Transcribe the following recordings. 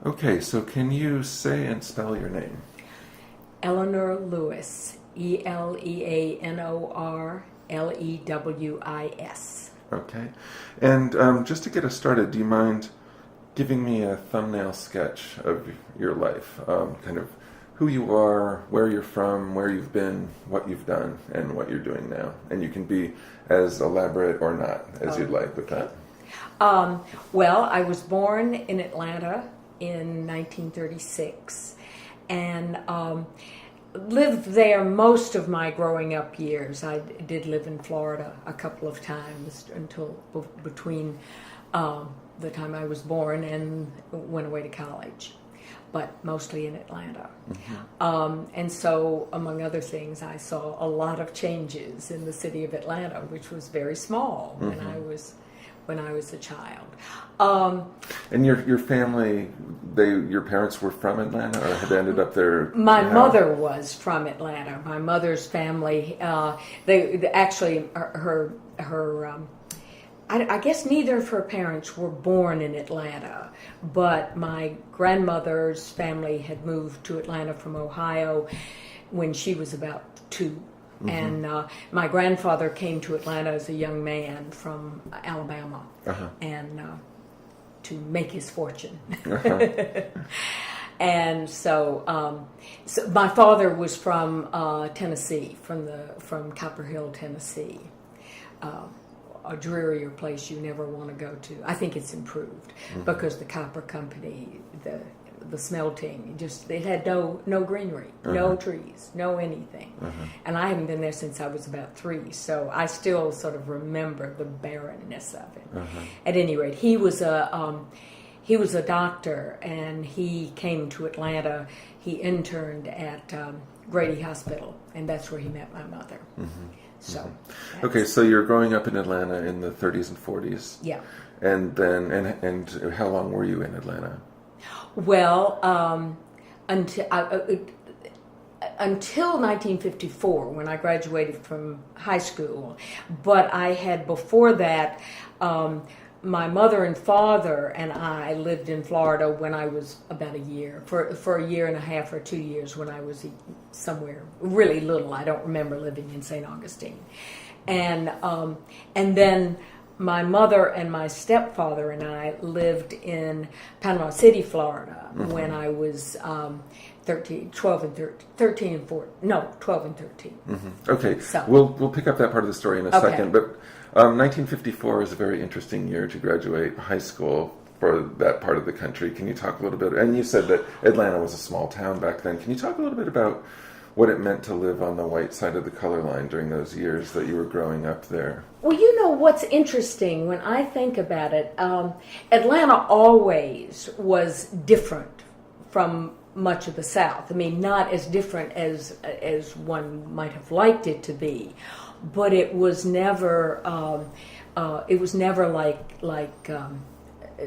Okay, so can you say and spell your name? Eleanor Lewis, Eleanor Lewis. Okay. And just to get us started, do you mind giving me a thumbnail sketch of your life? Kind of who you are, where you're from, where you've been, what you've done, and what you're doing now. And you can be as elaborate or not as you'd like with that. Well, I was born in Atlanta in 1936 and lived there most of my growing up years. I did live in Florida a couple of times until between the time I was born and went away to college, but mostly in Atlanta. And so, among other things, I saw a lot of changes in the city of Atlanta, which was very small when I was a child. And your family, your parents were from Atlanta or had ended up there? My mother was from Atlanta. My mother's family, they actually I guess neither of her parents were born in Atlanta, but my grandmother's family had moved to Atlanta from Ohio when she was about 2. And my grandfather came to Atlanta as a young man from Alabama, and to make his fortune. And so my father was from Tennessee, from Copper Hill, Tennessee. A drearier place you never want to go to. I think it's improved because the copper company, the smelting, it had no greenery, no trees, no anything. And I haven't been there since I was about 3, so I still sort of remember the barrenness of it. At any rate, he was a doctor, and he came to Atlanta. He interned at Grady Hospital, and that's where he met my mother. So, okay, so you're growing up in Atlanta in the 30s and 40s. Yeah. And then, and how long were you in Atlanta? Well, until 1954, when I graduated from high school. But I had, before that, my mother and father and I lived in Florida when I was about a year, for a year and a half or 2 years when I was somewhere really little. I don't remember living in St. Augustine. And then my mother and my stepfather and I lived in Panama City, Florida, when I was 13 and 14. No, 12 and 13. Okay, so we'll pick up that part of the story in a second, but 1954 is a very interesting year to graduate high school for that part of the country. Can you talk a little bit, and you said that Atlanta was a small town back then, can you talk a little bit about what it meant to live on the white side of the color line during those years that you were growing up there? Well, you know what's interesting when I think about it, Atlanta always was different from much of the South. I mean, not as different as one might have liked it to be, but it was never like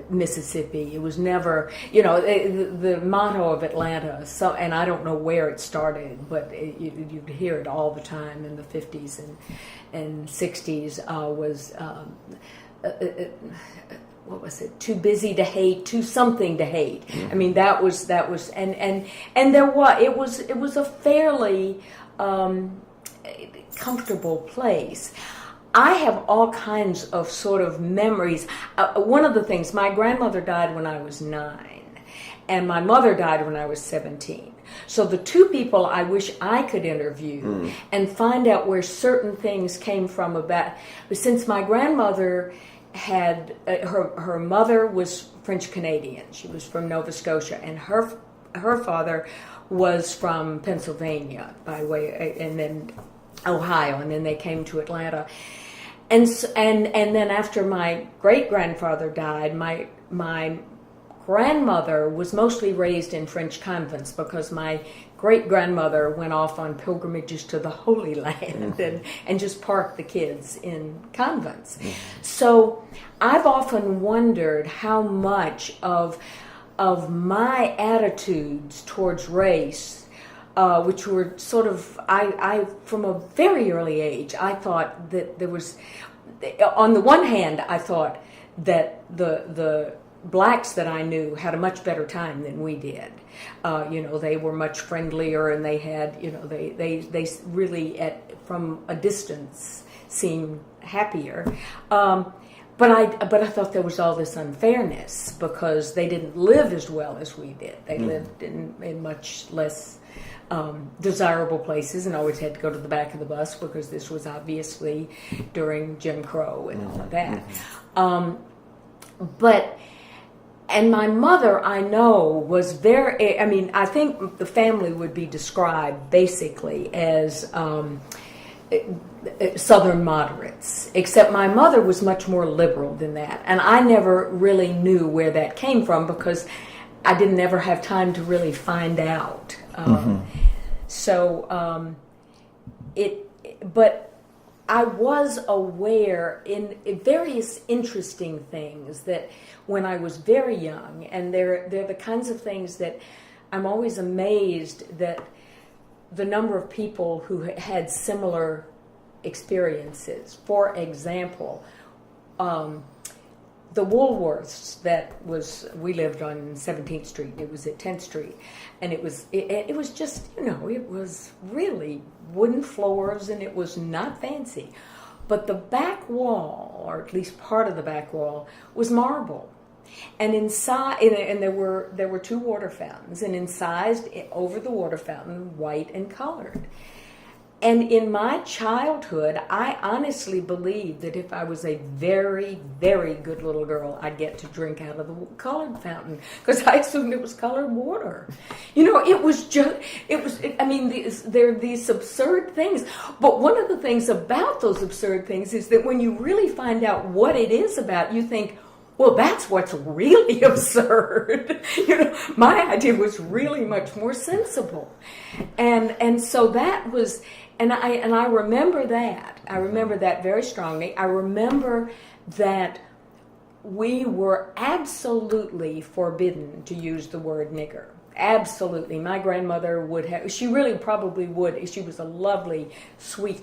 Mississippi. It was never, the motto of Atlanta. So, and I don't know where it started, but you'd hear it all the time in the 50s and 60s. Was what was it? Too busy to hate, too something to hate. I mean, that was, and it was a fairly comfortable place. I have all kinds of sort of memories. One of the things, my grandmother died when I was 9, and my mother died when I was 17. So the two people I wish I could interview and find out where certain things came from about, since my grandmother had, her mother was French Canadian. She was from Nova Scotia, and her father was from Pennsylvania by way, and then Ohio, and then they came to Atlanta. And then after my great-grandfather died, my grandmother was mostly raised in French convents because my great-grandmother went off on pilgrimages to the Holy Land and just parked the kids in convents. So I've often wondered how much of my attitudes towards race, which were sort of, I from a very early age, I thought that there was, on the one hand, I thought that the blacks that I knew had a much better time than we did. They were much friendlier, and they had, they really from a distance seemed happier. But I thought there was all this unfairness because they didn't live as well as we did. They lived in much less desirable places, and always had to go to the back of the bus because this was obviously during Jim Crow and all of that. And my mother, I know, was very, I think the family would be described basically as Southern moderates, except my mother was much more liberal than that. And I never really knew where that came from because I didn't ever have time to really find out. But I was aware in various interesting things that when I was very young, and they're the kinds of things that I'm always amazed that the number of people who had similar experiences. For example, the Woolworths we lived on 17th Street. It was at 10th Street, and it was just, it was really wooden floors, and it was not fancy. But the back wall, or at least part of the back wall, was marble. And inside, and there were 2 water fountains, and incised over the water fountain, white and colored. And in my childhood, I honestly believed that if I was a very, very good little girl, I'd get to drink out of the colored fountain because I assumed it was colored water. There are these absurd things. But one of the things about those absurd things is that when you really find out what it is about, you think, well, that's what's really absurd. My idea was really much more sensible. And so that was, and I remember that. I remember that very strongly. I remember that we were absolutely forbidden to use the word nigger. Absolutely. My grandmother she really probably would. She was a lovely, sweet,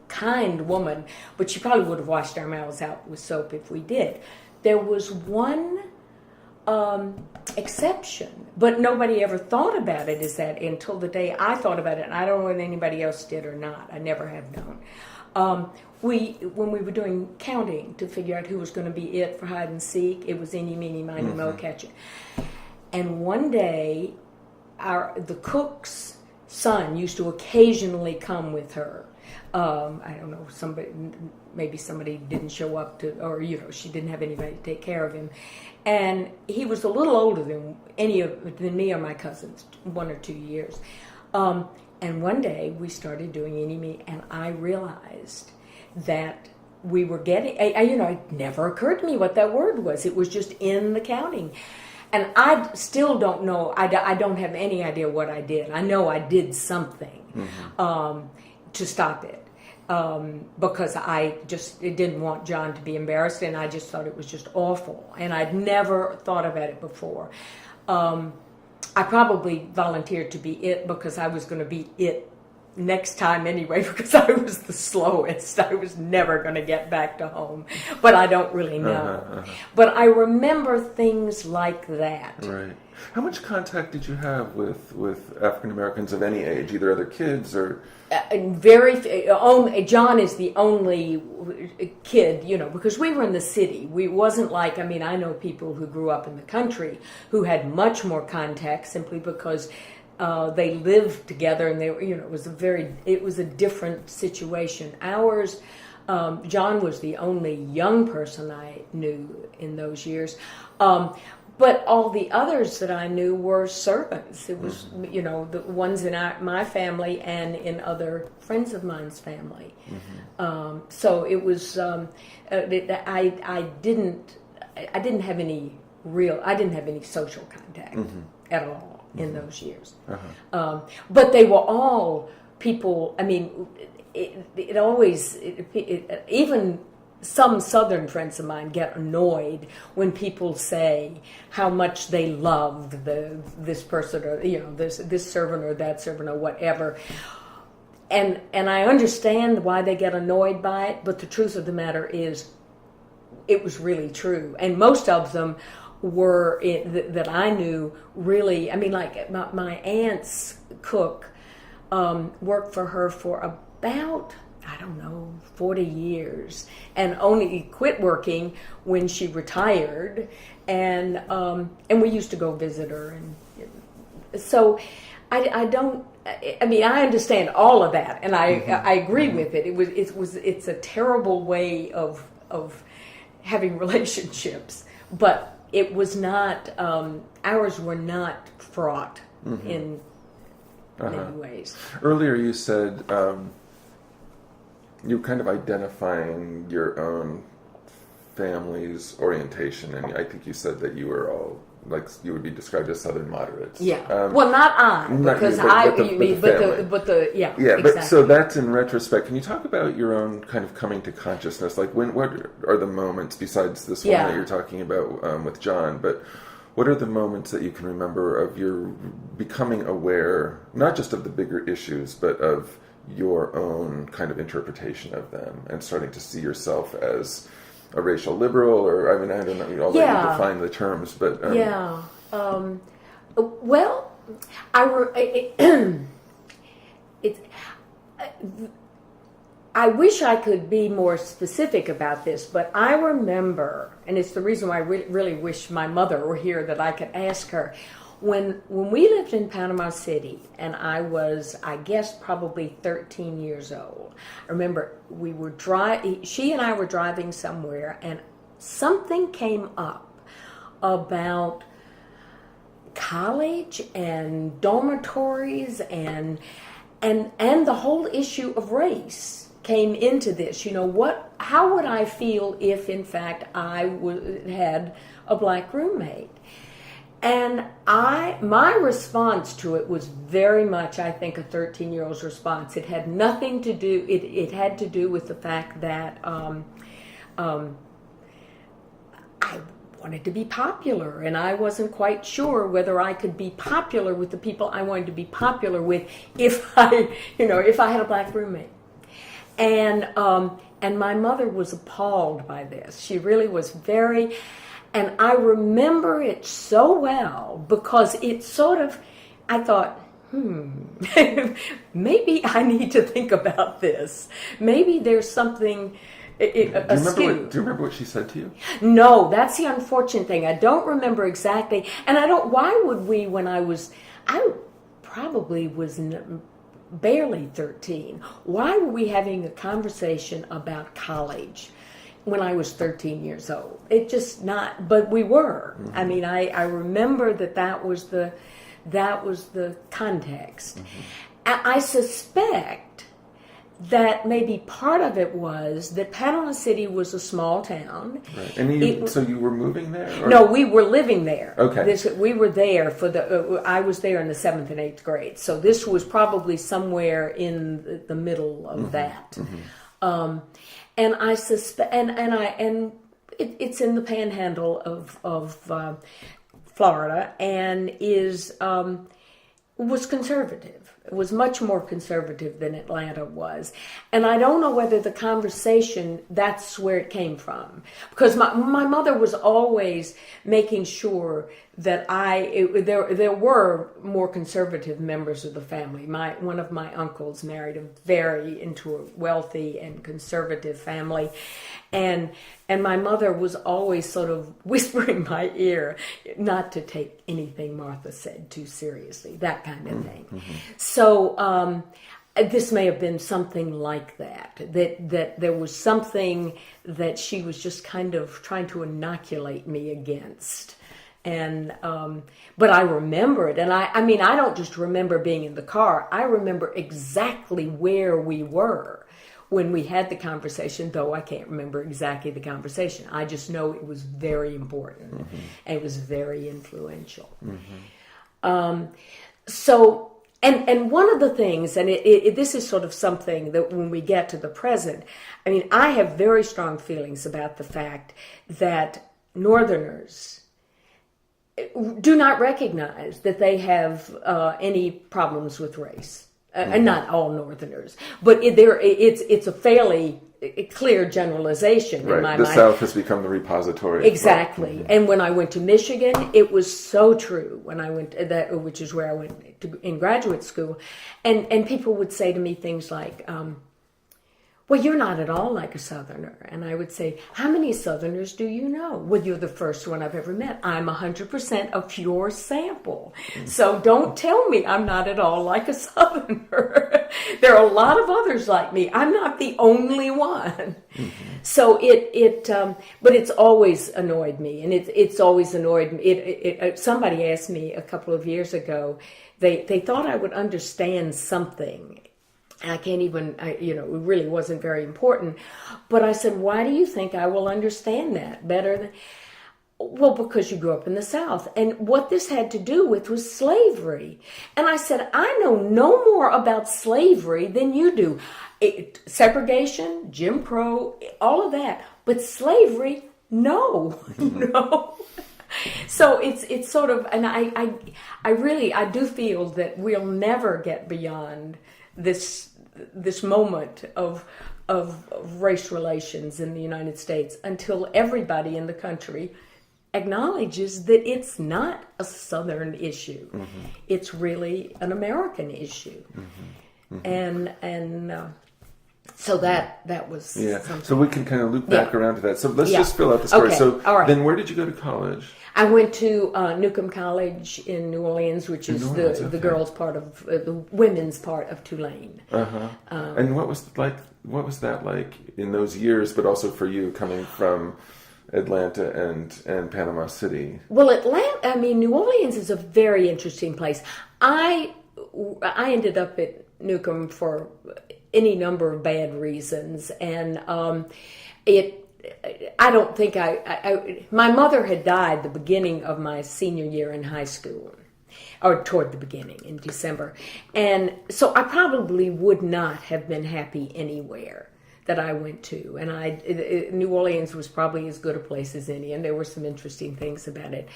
kind woman, but she probably would have washed our mouths out with soap if we did. There was one exception, but nobody ever thought about it until the day I thought about it, and I don't know whether anybody else did or not. I never have known. When we were doing counting to figure out who was going to be it for hide and seek, it was eeny, meeny, miny, moe, catch it. And one day, the cook's son used to occasionally come with her. I don't know, maybe somebody didn't show up or she didn't have anybody to take care of him. And he was a little older than than me or my cousins, 1 or 2 years. And one day we started doing eeny, meeny, and I realized that we were getting, it never occurred to me what that word was. It was just in the counting. And I still don't know, I don't have any idea what I did. I know I did something to stop it. Because I just didn't want John to be embarrassed, and I just thought it was just awful. And I'd never thought about it before. I probably volunteered to be it because I was going to be it next time anyway, because I was the slowest. I was never going to get back to home. But I don't really know. But I remember things like that. Right. How much contact did you have with African Americans of any age, either other kids or... John is the only kid, because we were in the city. We wasn't like, I know people who grew up in the country who had much more contact simply because they lived together, and they were, it was a different situation. Ours, John was the only young person I knew in those years. But all the others that I knew were servants. It was, the ones in my family and in other friends of mine's family. So it was, I didn't have any social contact at all in those years. But they were all people, even some Southern friends of mine get annoyed when people say how much they loved this person or this servant or that servant or whatever, and I understand why they get annoyed by it. But the truth of the matter is, it was really true, and most of them were that I knew really. I mean, like my aunt's cook worked for her for about, I don't know, 40 years, and only quit working when she retired, and we used to go visit her, and so I don't. I mean, I understand all of that, and I agree with it. It's a terrible way of having relationships, but it was not. Ours were not fraught in many ways. Earlier, you said you were kind of identifying your own family's orientation, and I think you said that you were all, like, you would be described as Southern moderates. Yeah. Well, not I, because yeah. Yeah, exactly. But so that's in retrospect. Can you talk about your own kind of coming to consciousness? Like, what are the moments besides this one that you're talking about with John? But what are the moments that you can remember of your becoming aware, not just of the bigger issues, but of your own kind of interpretation of them, and starting to see yourself as a racial liberal, or, I mean, I don't know, I'll let you define the terms, but... well, I wish I could be more specific about this, but I remember, and it's the reason why I really wish my mother were here, that I could ask her, when we lived in Panama City, and I was, I guess, probably 13 years old. I remember she and I were driving somewhere, and something came up about college and dormitories and the whole issue of race came into this. You know, how would I feel if, in fact, I had a black roommate? And my response to it was very much, I think, a 13-year-old's response. It had nothing to do. It had to do with the fact that I wanted to be popular, and I wasn't quite sure whether I could be popular with the people I wanted to be popular with if I had a black roommate. And my mother was appalled by this. She really was very. And I remember it so well because it sort of, I thought, maybe I need to think about this. Maybe there's something askew. Do you remember what she said to you? No, that's the unfortunate thing. I don't remember exactly. And why would we, I probably was barely 13. Why were we having a conversation about college when I was 13 years old? It just not, but we were. Mm-hmm. I mean, I remember that was the context. Mm-hmm. I suspect that maybe part of it was that Panama City was a small town. Right. And so you were moving there? Or? No, we were living there. Okay. We were there I was there in the 7th and 8th grade. So this was probably somewhere in the middle of that. Mm-hmm. And I suspect, and it's in the panhandle of Florida, and was conservative. It was much more conservative than Atlanta was, and I don't know whether the conversation, that's where it came from, because my mother was always making sure that there were more conservative members of the family. One of my uncles married into a wealthy and conservative family, and my mother was always sort of whispering in my ear not to take anything Martha said too seriously, that kind of thing. Mm-hmm. So this may have been something like that there was something that she was just kind of trying to inoculate me against. And but I remember it, and I mean, I don't just remember being in the car. I remember exactly where we were when we had the conversation, though I can't remember exactly the conversation. I just know it was very important, mm-hmm. and it was very influential. Mm-hmm. So, and one of the things, and this is sort of something that when we get to the present, I mean, I have very strong feelings about the fact that Northerners do not recognize that they have any problems with race. And not all Northerners, but it's a fairly a clear generalization in my The mind. South has become the repository. Exactly. And when I went to Michigan, it was so true. When I went which is where I went in graduate school, and people would say to me things like, well, you're not at all like a Southerner. And I would say, how many Southerners do you know? Well, you're the first one I've ever met. I'm 100% a pure sample. So don't tell me I'm not at all like a Southerner. There are a lot of others like me. I'm not the only one. So but it's always annoyed me. And it's always annoyed me. Somebody asked me a couple of years ago, they thought I would understand something. I can't even, it really wasn't very important. But I said, why do you think I will understand that better than... Well, because you grew up in the South. And what this had to do with was slavery. And I said, I know no more about slavery than you do. Segregation, Jim Crow, all of that. But slavery, no, So it's sort of, and I do feel that we'll never get beyond this moment of race relations in the United States until everybody in the country acknowledges that it's not a Southern issue. It's really an American issue. And so that was something. So we can kind of loop back around to that. So let's just fill out the story. Okay. So All right. Then where did you go to college? I went to Newcomb College in New Orleans, which is the girls' part of the women's part of Tulane. And what was that like in those years? But also for you coming from Atlanta and Panama City. Well, New Orleans is a very interesting place. I ended up at Newcomb for any number of bad reasons, and I don't think my mother had died the beginning of my senior year in high school, or toward the beginning in December. And so I probably would not have been happy anywhere that I went to. And New Orleans was probably as good a place as any, and there were some interesting things about it.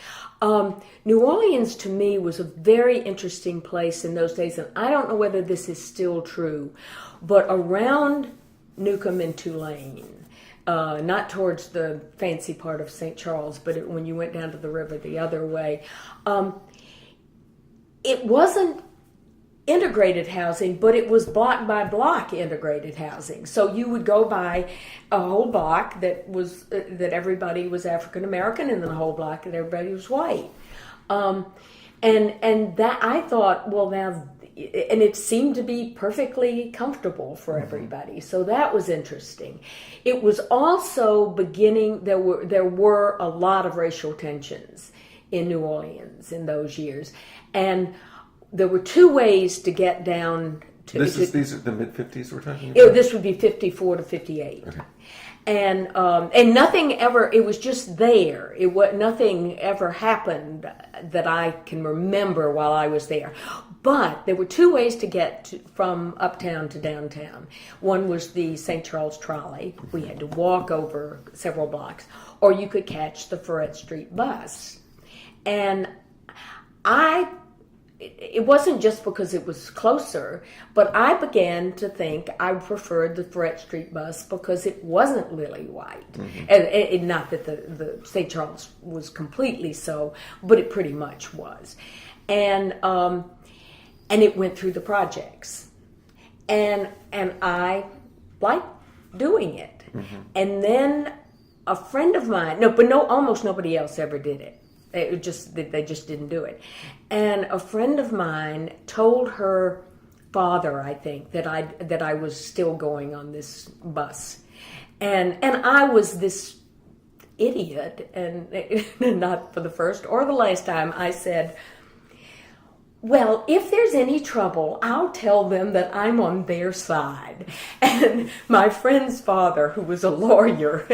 New Orleans to me was a very interesting place in those days, and I don't know whether this is still true, but around Newcomb and Tulane, not towards the fancy part of St. Charles, but when you went down to the river the other way, it wasn't integrated housing, but it was block by block integrated housing. So you would go by a whole block that everybody was African American, and then a whole block that everybody was white. And that I thought, well, now, and it seemed to be perfectly comfortable for everybody. So that was interesting. It was also beginning, there were a lot of racial tensions in New Orleans in those years. And there were two ways to get down to... These are the mid-50s we're talking about? This would be 54 to 58. Okay. And nothing ever, it was just there. Nothing ever happened that I can remember while I was there. But there were two ways to get from uptown to downtown. One was the St. Charles trolley. We had to walk over several blocks. Or you could catch the Ferret Street bus. And it wasn't just because it was closer, but I began to think I preferred the Ferret Street bus because it wasn't lily white. And not that the St. Charles was completely so, but it pretty much was. And it went through the projects. And I liked doing it. And then a friend of mine, almost nobody else ever did it. They just didn't do it. And a friend of mine told her father, I think, that I was still going on this bus. And I was this idiot, and not for the first or the last time, I said, well, if there's any trouble, I'll tell them that I'm on their side. And my friend's father, who was a lawyer,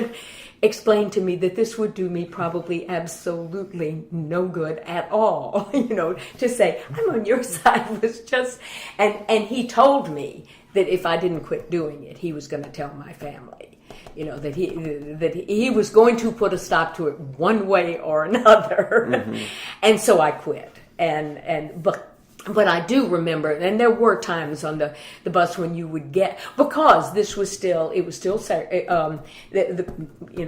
explained to me that this would do me probably absolutely no good at all. To say, I'm on your side was just... And he told me that if I didn't quit doing it, he was going to tell my family. That he was going to put a stop to it one way or another. And so I quit. But But I do remember, and there were times on the bus when you would get, because this was still, it was still,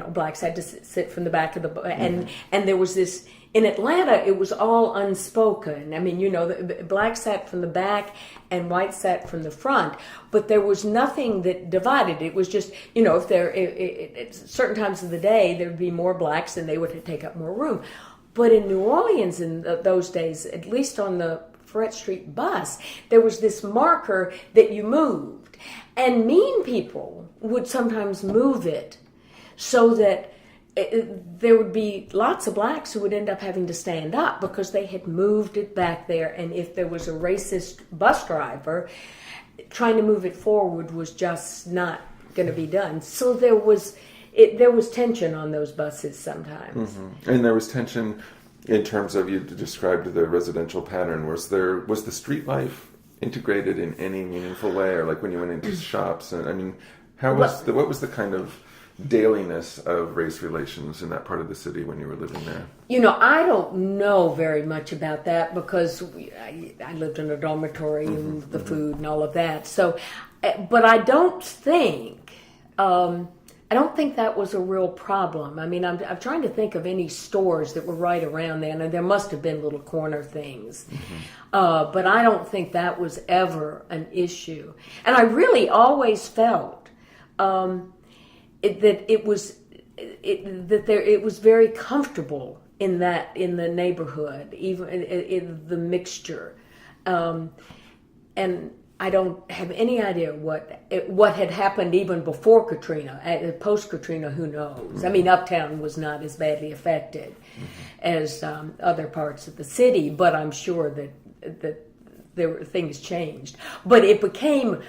blacks had to sit from the back of the bus, and there was this, in Atlanta, it was all unspoken. I mean, the black sat from the back and white sat from the front, but there was nothing that divided. It was just, if at certain times of the day, there would be more blacks and they would take up more room. But in New Orleans in those days, at least on the Freret Street bus, there was this marker that you moved. And mean people would sometimes move it so that there would be lots of blacks who would end up having to stand up because they had moved it back there. And if there was a racist bus driver, trying to move it forward was just not going to be done. So there was tension on those buses sometimes. Mm-hmm. And there was tension in terms of, you described the residential pattern. Was the street life integrated in any meaningful way, or like when you went into shops? And I mean, what was the kind of dailiness of race relations in that part of the city when you were living there? I don't know very much about that because I lived in a dormitory and the food and all of that. So, but I don't think that was a real problem. I mean, I'm trying to think of any stores that were right around there, and there must have been little corner things. But I don't think that was ever an issue. And I really always felt that it was very comfortable in the neighborhood, even in the mixture. And I don't have any idea what had happened even before Katrina. Post Katrina, who knows? I mean, Uptown was not as badly affected as other parts of the city, but I'm sure that things changed. But it became,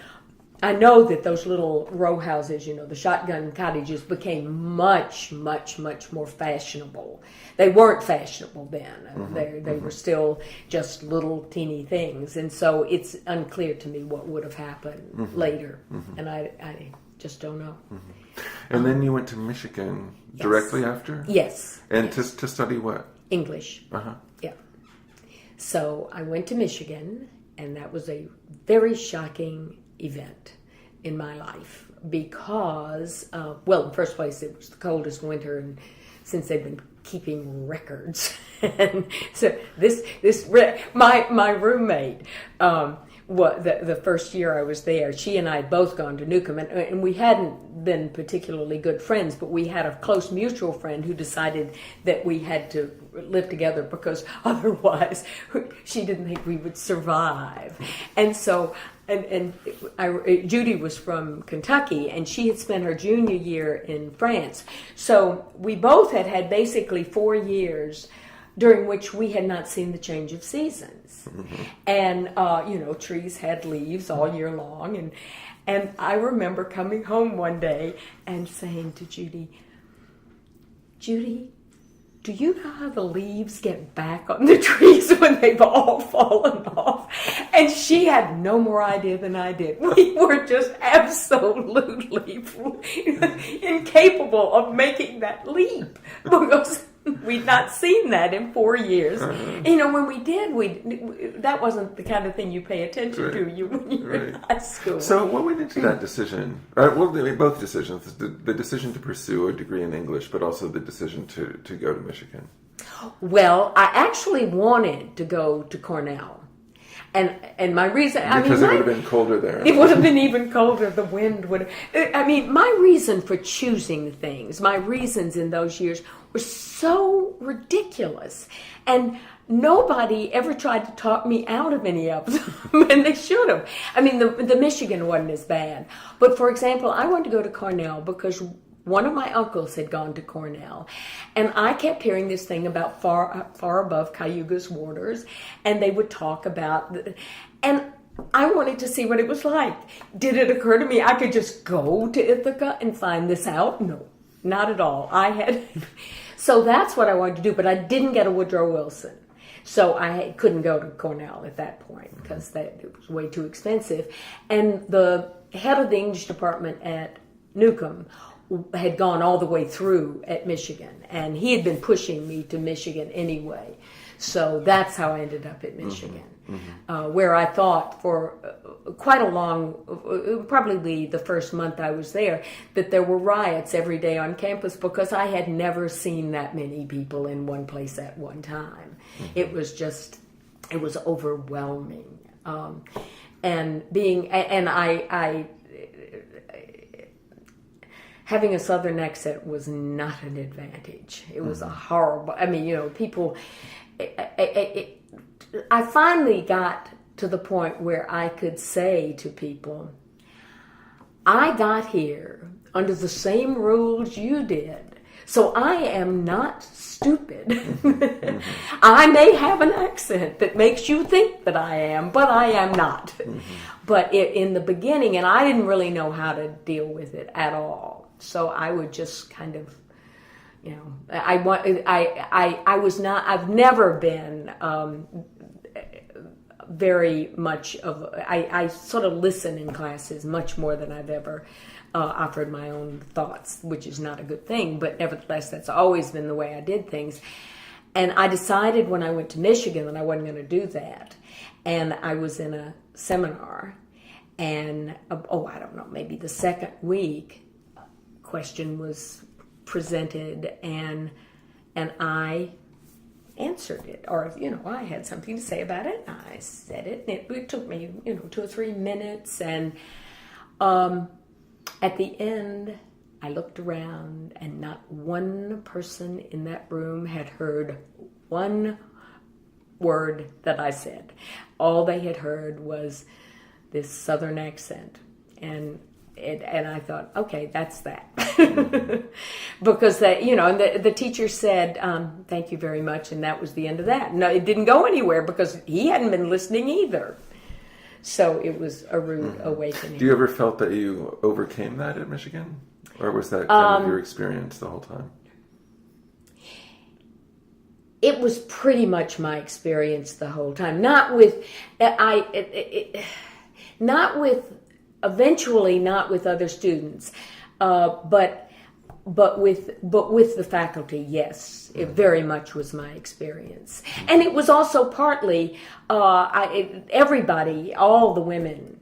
I know that those little row houses, the shotgun cottages, became much, much, much more fashionable. They weren't fashionable then. They were still just little teeny things. And so it's unclear to me what would have happened later. And I just don't know. And then you went to Michigan directly after? Yes. And to study what? English. Uh-huh. Yeah. So I went to Michigan, and that was a very shocking event in my life because, in the first place, it was the coldest winter, and since they've been keeping records, and so my roommate, the first year I was there, she and I had both gone to Newcomb, and we hadn't been particularly good friends, but we had a close mutual friend who decided that we had to live together because otherwise she didn't think we would survive. And so Judy was from Kentucky, and she had spent her junior year in France. So we both had basically 4 years during which we had not seen the change of seasons. And, trees had leaves all year long. And I remember coming home one day and saying to Judy, do you know how the leaves get back on the trees when they've all fallen off? And she had no more idea than I did. We were just absolutely incapable of making that leap because we'd not seen that in 4 years. When we did, that wasn't the kind of thing you pay attention to when you were in high school. So what went into that decision? Both decisions, the decision to pursue a degree in English, but also the decision to go to Michigan. Well, I actually wanted to go to Cornell. And my reason... Because it would have been colder there. It would have been even colder. The wind would have... my reason for choosing things, my reasons in those years were so ridiculous. And nobody ever tried to talk me out of any of them. And they should have. The Michigan wasn't as bad. But, for example, I wanted to go to Cornell because one of my uncles had gone to Cornell, and I kept hearing this thing about far above Cayuga's waters, and they would talk about, and I wanted to see what it was like. Did it occur to me I could just go to Ithaca and find this out? No, not at all. So that's what I wanted to do, but I didn't get a Woodrow Wilson. So I couldn't go to Cornell at that point because it was way too expensive. And the head of the English department at Newcomb had gone all the way through at Michigan, and he had been pushing me to Michigan anyway. So that's how I ended up at Michigan, where I thought for quite a long, probably the first month I was there, that there were riots every day on campus because I had never seen that many people in one place at one time. It was overwhelming. Having a Southern accent was not an advantage. It was a horrible, people, I finally got to the point where I could say to people, I got here under the same rules you did, so I am not stupid. I may have an accent that makes you think that I am, but I am not. But in the beginning, and I didn't really know how to deal with it at all. So I would just kind of, I've never been very much of, I sort of listen in classes much more than I've ever offered my own thoughts, which is not a good thing, but nevertheless, that's always been the way I did things. And I decided when I went to Michigan that I wasn't going to do that. And I was in a seminar, and, I don't know, maybe the second week, question was presented, and I answered it, or I had something to say about it, and I said it, and it took me 2 or 3 minutes, and at the end I looked around, and not one person in that room had heard one word that I said. All they had heard was this Southern accent, and I thought, okay, that's that. Because the teacher said, thank you very much, and that was the end of that. No, it didn't go anywhere because he hadn't been listening either. So it was a rude awakening. Do you ever felt that you overcame that at Michigan? Or was that kind of your experience the whole time? It was pretty much my experience the whole time. Eventually not with other students, but with the faculty, yes, it very much was my experience. And it was also partly, everybody, all the women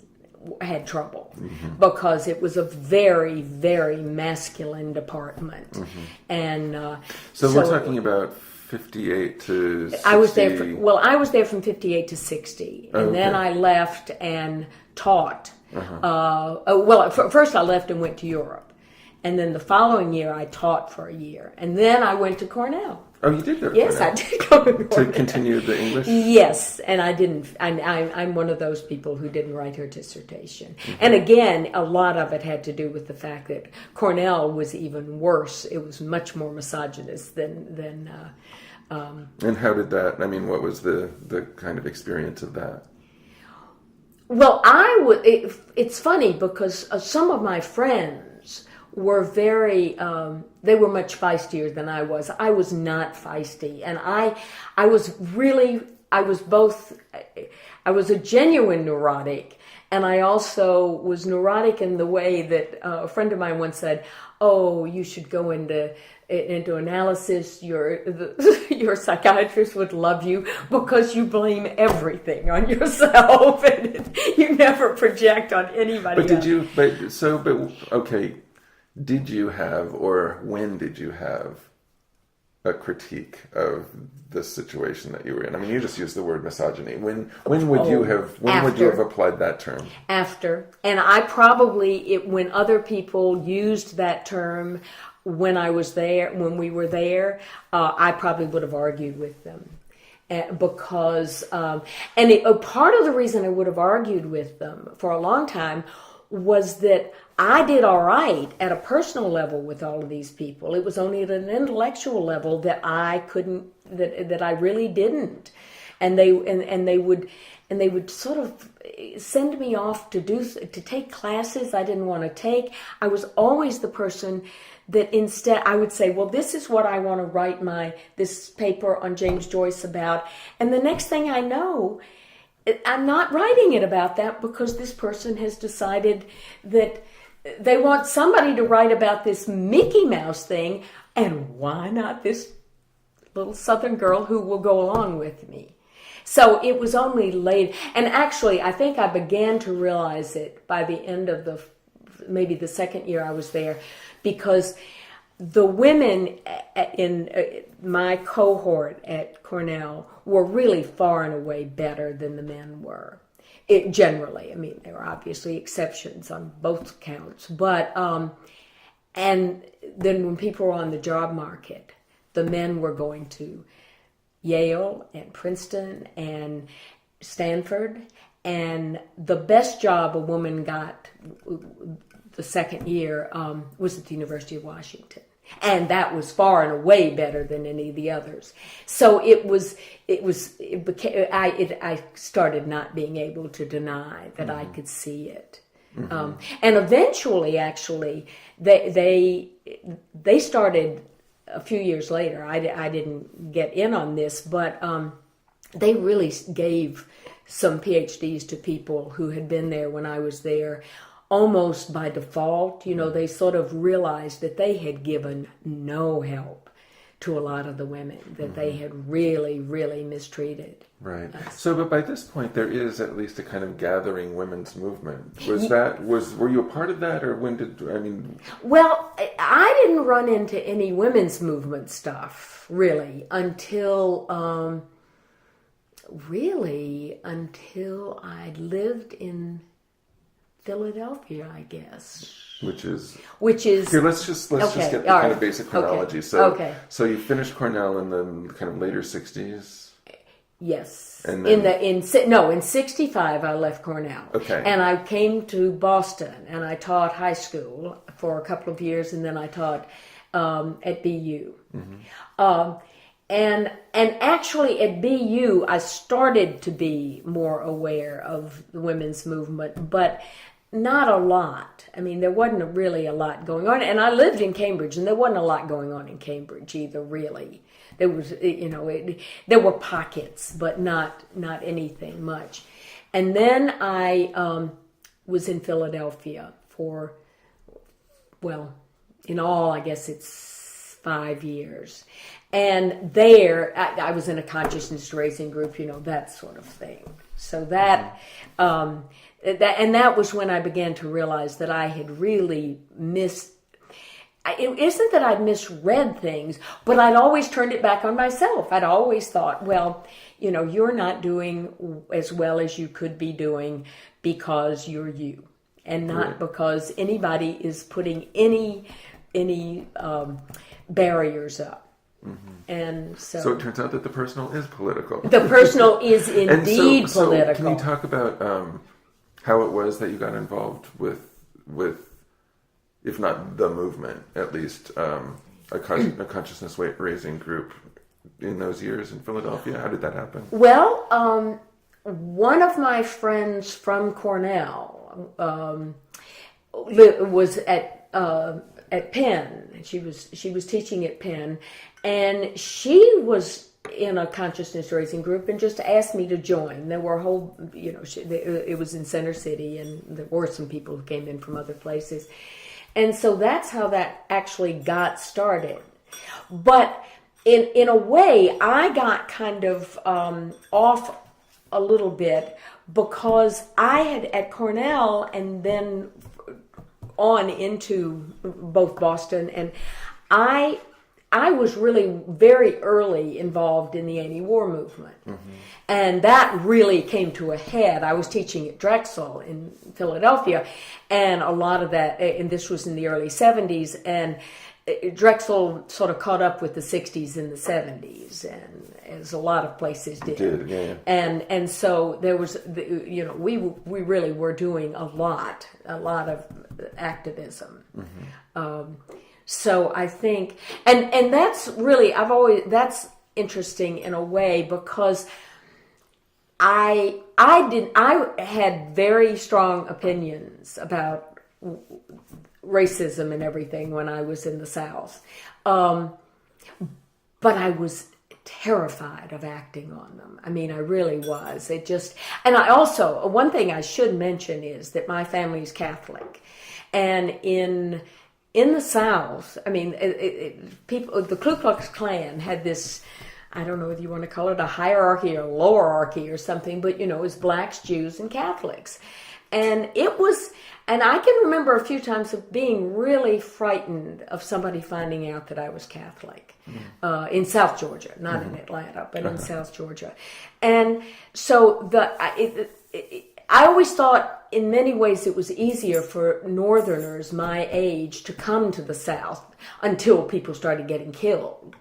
had trouble because it was a very, very masculine department. And so we're talking about 58 to 60. I was there from 58 to 60, and then I left and taught. First I left and went to Europe, and then the following year I taught for a year, and then I went to Cornell. Oh, you did go to Yes, Cornell. I did go to Cornell. To continue the English? Yes, and I didn't. I'm one of those people who didn't write her dissertation. And again, a lot of it had to do with the fact that Cornell was even worse. It was much more misogynist than and how did that? What was the kind of experience of that? Well, it's funny because some of my friends were they were much feistier than I was. I was not feisty, and I was a genuine neurotic, and I also was neurotic in the way that a friend of mine once said, "Oh, you should go into analysis, your psychiatrist would love you because you blame everything on yourself and you never project on anybody else." Did you have, or when did you have a critique of the situation that you were in? You just used the word misogyny. When would you have applied that term? After. And I probably, when other people used that term when we were there, I probably would have argued with them. Because, part of the reason I would have argued with them for a long time was that I did all right at a personal level with all of these people. It was only at an intellectual level that I couldn't, that I really didn't. And they would sort of send me off to take classes I didn't want to take. I was always the person that instead I would say, well, this is what I want to write this paper on James Joyce about. And the next thing I know, I'm not writing it about that because this person has decided that they want somebody to write about this Mickey Mouse thing, and why not this little Southern girl who will go along with me? So it was only late, and actually I think I began to realize it by the end of maybe the second year I was there, because the women in my cohort at Cornell were really far and away better than the men were. Generally, I mean, there were obviously exceptions on both counts, but and then when people were on the job market, the men were going to Yale and Princeton and Stanford, and the best job a woman got the second year was at the University of Washington. And that was far and away better than any of the others. So I started not being able to deny that I could see it. And eventually, actually, they started a few years later. I didn't get in on this, but they really gave some PhDs to people who had been there when I was there, almost by default. You know, they sort of realized that they had given no help to a lot of the women, that they had really, really mistreated. Right. So, but by this point, there is at least a kind of gathering women's movement. Were you a part of that, or Well, I didn't run into any women's movement stuff, really, until I lived in Philadelphia, I guess. Which is here. Let's just get the kind of basic chronology. Okay. So you finished Cornell in the kind of later '60s. Yes. And then, in '65 I left Cornell. Okay. And I came to Boston and I taught high school for a couple of years, and then I taught at BU. And actually at BU I started to be more aware of the women's movement, but not a lot. I mean, there wasn't really a lot going on. And I lived in Cambridge, and there wasn't a lot going on in Cambridge either, really. There was, there were pockets, but not anything much. And then I was in Philadelphia for, well, in all, I guess it's 5 years. And there, I was in a consciousness raising group, that sort of thing. So that was when I began to realize that I had really missed. It isn't that I'd misread things, but I'd always turned it back on myself. I'd always thought, well, you're not doing as well as you could be doing because you're you, and not because anybody is putting any barriers up. And so it turns out that the personal is political. The personal is indeed so political. Can you talk about how it was that you got involved with, if not the movement, at least a consciousness raising group in those years in Philadelphia? How did that happen? Well, one of my friends from Cornell was at Penn. She was teaching at Penn, and she was in a consciousness raising group and just asked me to join. There were a whole, it was in Center City, and there were some people who came in from other places. And so that's how that actually got started. But in a way, I got kind of off a little bit, because I had at Cornell and then on into both Boston, and I was really very early involved in the anti-war movement. And that really came to a head. I was teaching at Drexel in Philadelphia, and a lot of that, and this was in the early 70s, and Drexel sort of caught up with the 60s and the 70s, and as a lot of places did. Yeah. And so there was, we really were doing a lot of activism. So I think, and that's really, that's interesting in a way, because I had very strong opinions about racism and everything when I was in the South. But I was terrified of acting on them. I mean, I really was. It just, and I also, one thing I should mention is that my family is Catholic. And in the South, I mean, people, the Ku Klux Klan had this, I don't know if you want to call it a hierarchy or lowerarchy or something, but it was blacks, Jews, and Catholics. And it was, and I can remember a few times of being really frightened of somebody finding out that I was Catholic in South Georgia, not in Atlanta, but in South Georgia. And so I always thought in many ways it was easier for Northerners my age to come to the South until people started getting killed.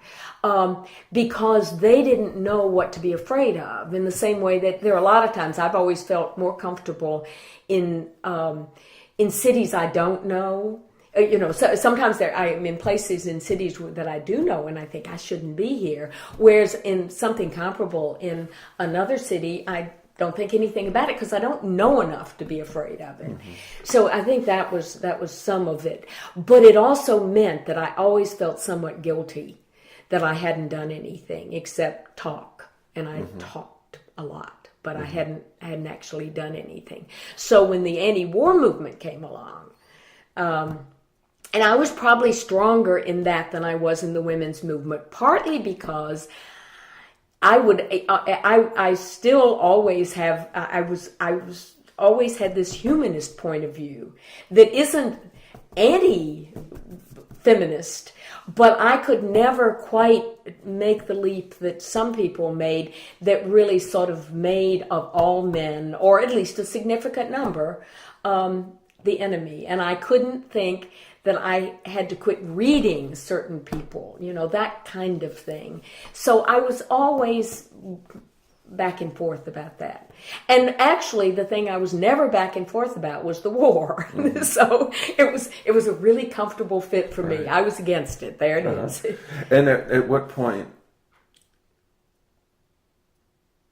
Because they didn't know what to be afraid of, in the same way that there are a lot of times I've always felt more comfortable in cities I don't know. So sometimes I'm in places in cities that I do know, and I think I shouldn't be here. Whereas in something comparable in another city, I don't think anything about it because I don't know enough to be afraid of it. So I think that was some of it. But it also meant that I always felt somewhat guilty that I hadn't done anything except talk, and I talked a lot, but I hadn't actually done anything. So when the anti-war movement came along, and I was probably stronger in that than I was in the women's movement, partly because I still always have, I was always had this humanist point of view that isn't anti-feminist, but I could never quite make the leap that some people made that really sort of made of all men, or at least a significant number, the enemy. And I couldn't think that I had to quit reading certain people, that kind of thing. So I was always back and forth about that. And actually the thing I was never back and forth about was the war. So it was a really comfortable fit for me. I was against it. There it is. And at what point,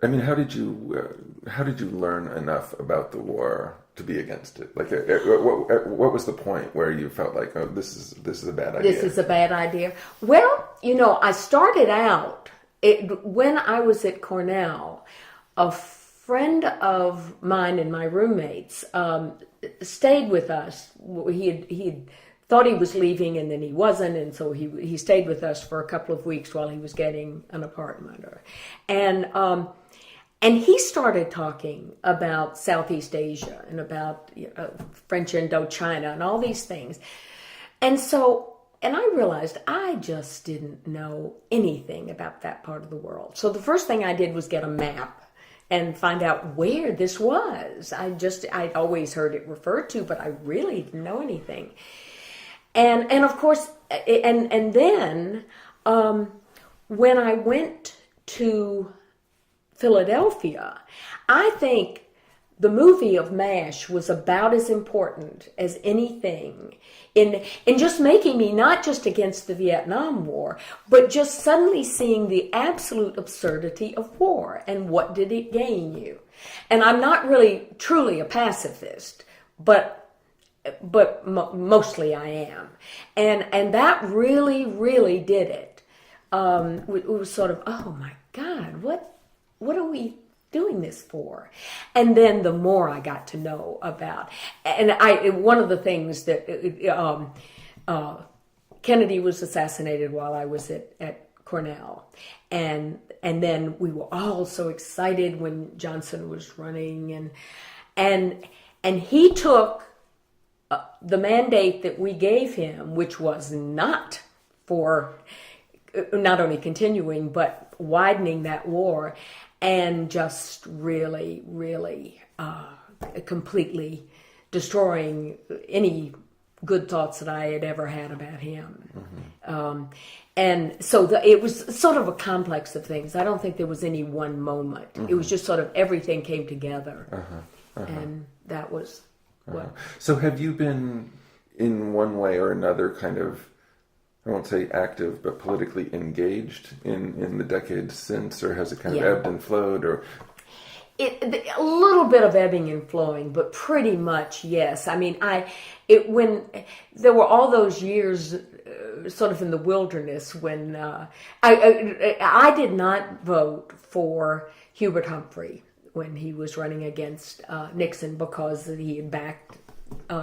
I mean, how did you learn enough about the war to be against it? Like, what was the point where you felt like, oh, this is a bad idea? This is a bad idea. Well, I started out, when I was at Cornell, a friend of mine and my roommates stayed with us. He thought he was leaving, and then he wasn't, and so he stayed with us for a couple of weeks while he was getting an apartment. And he started talking about Southeast Asia and about French Indochina and all these things. And I realized I just didn't know anything about that part of the world. So the first thing I did was get a map and find out where this was. I'd always heard it referred to, but I really didn't know anything. And of course, and then when I went to Philadelphia, I think the movie of MASH was about as important as anything in just making me not just against the Vietnam War, but just suddenly seeing the absolute absurdity of war and what did it gain you. And I'm not really truly a pacifist, but mostly I am. And that really, really did it. It was sort of, oh my God, what are we doing this for? And then the more I got to know about, and one of the things that Kennedy was assassinated while I was at Cornell, and then we were all so excited when Johnson was running, and he took the mandate that we gave him, which was not for not only continuing but widening that war, and just really, really completely destroying any good thoughts that I had ever had about him. And so it was sort of a complex of things. I don't think there was any one moment. It was just sort of everything came together. And that was what... So have you been, in one way or another, kind of, I won't say active, but politically engaged in the decades since, or has it kind of ebbed and flowed, or? A little bit of ebbing and flowing, but pretty much yes. I mean, when there were all those years sort of in the wilderness when I did not vote for Hubert Humphrey when he was running against Nixon because he had backed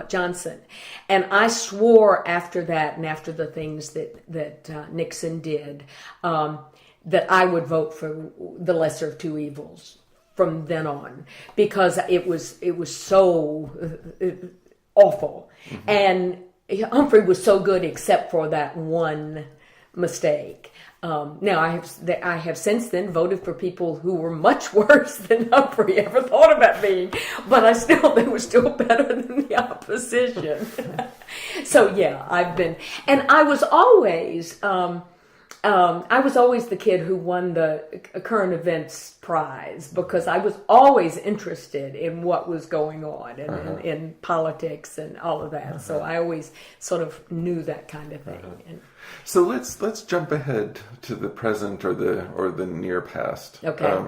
Johnson. And I swore after that and after the things that Nixon did that I would vote for the lesser of two evils from then on, because it was so awful. Mm-hmm. And Humphrey was so good except for that one mistake. Now I have since then voted for people who were much worse than Humphrey ever thought about being, but they were still better than the opposition. So yeah, and I was always the kid who won the current events prize because I was always interested in what was going on and in politics and all of that. So I always sort of knew that kind of thing. And, so let's jump ahead to the present or the near past. Okay.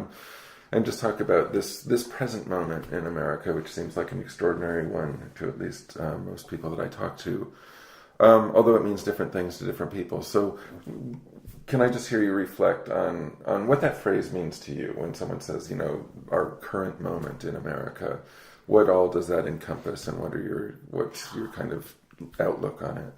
And just talk about this present moment in America, which seems like an extraordinary one to at least most people that I talk to. Although it means different things to different people. So can I just hear you reflect on what that phrase means to you when someone says, our current moment in America? What all does that encompass, and what's your kind of outlook on it?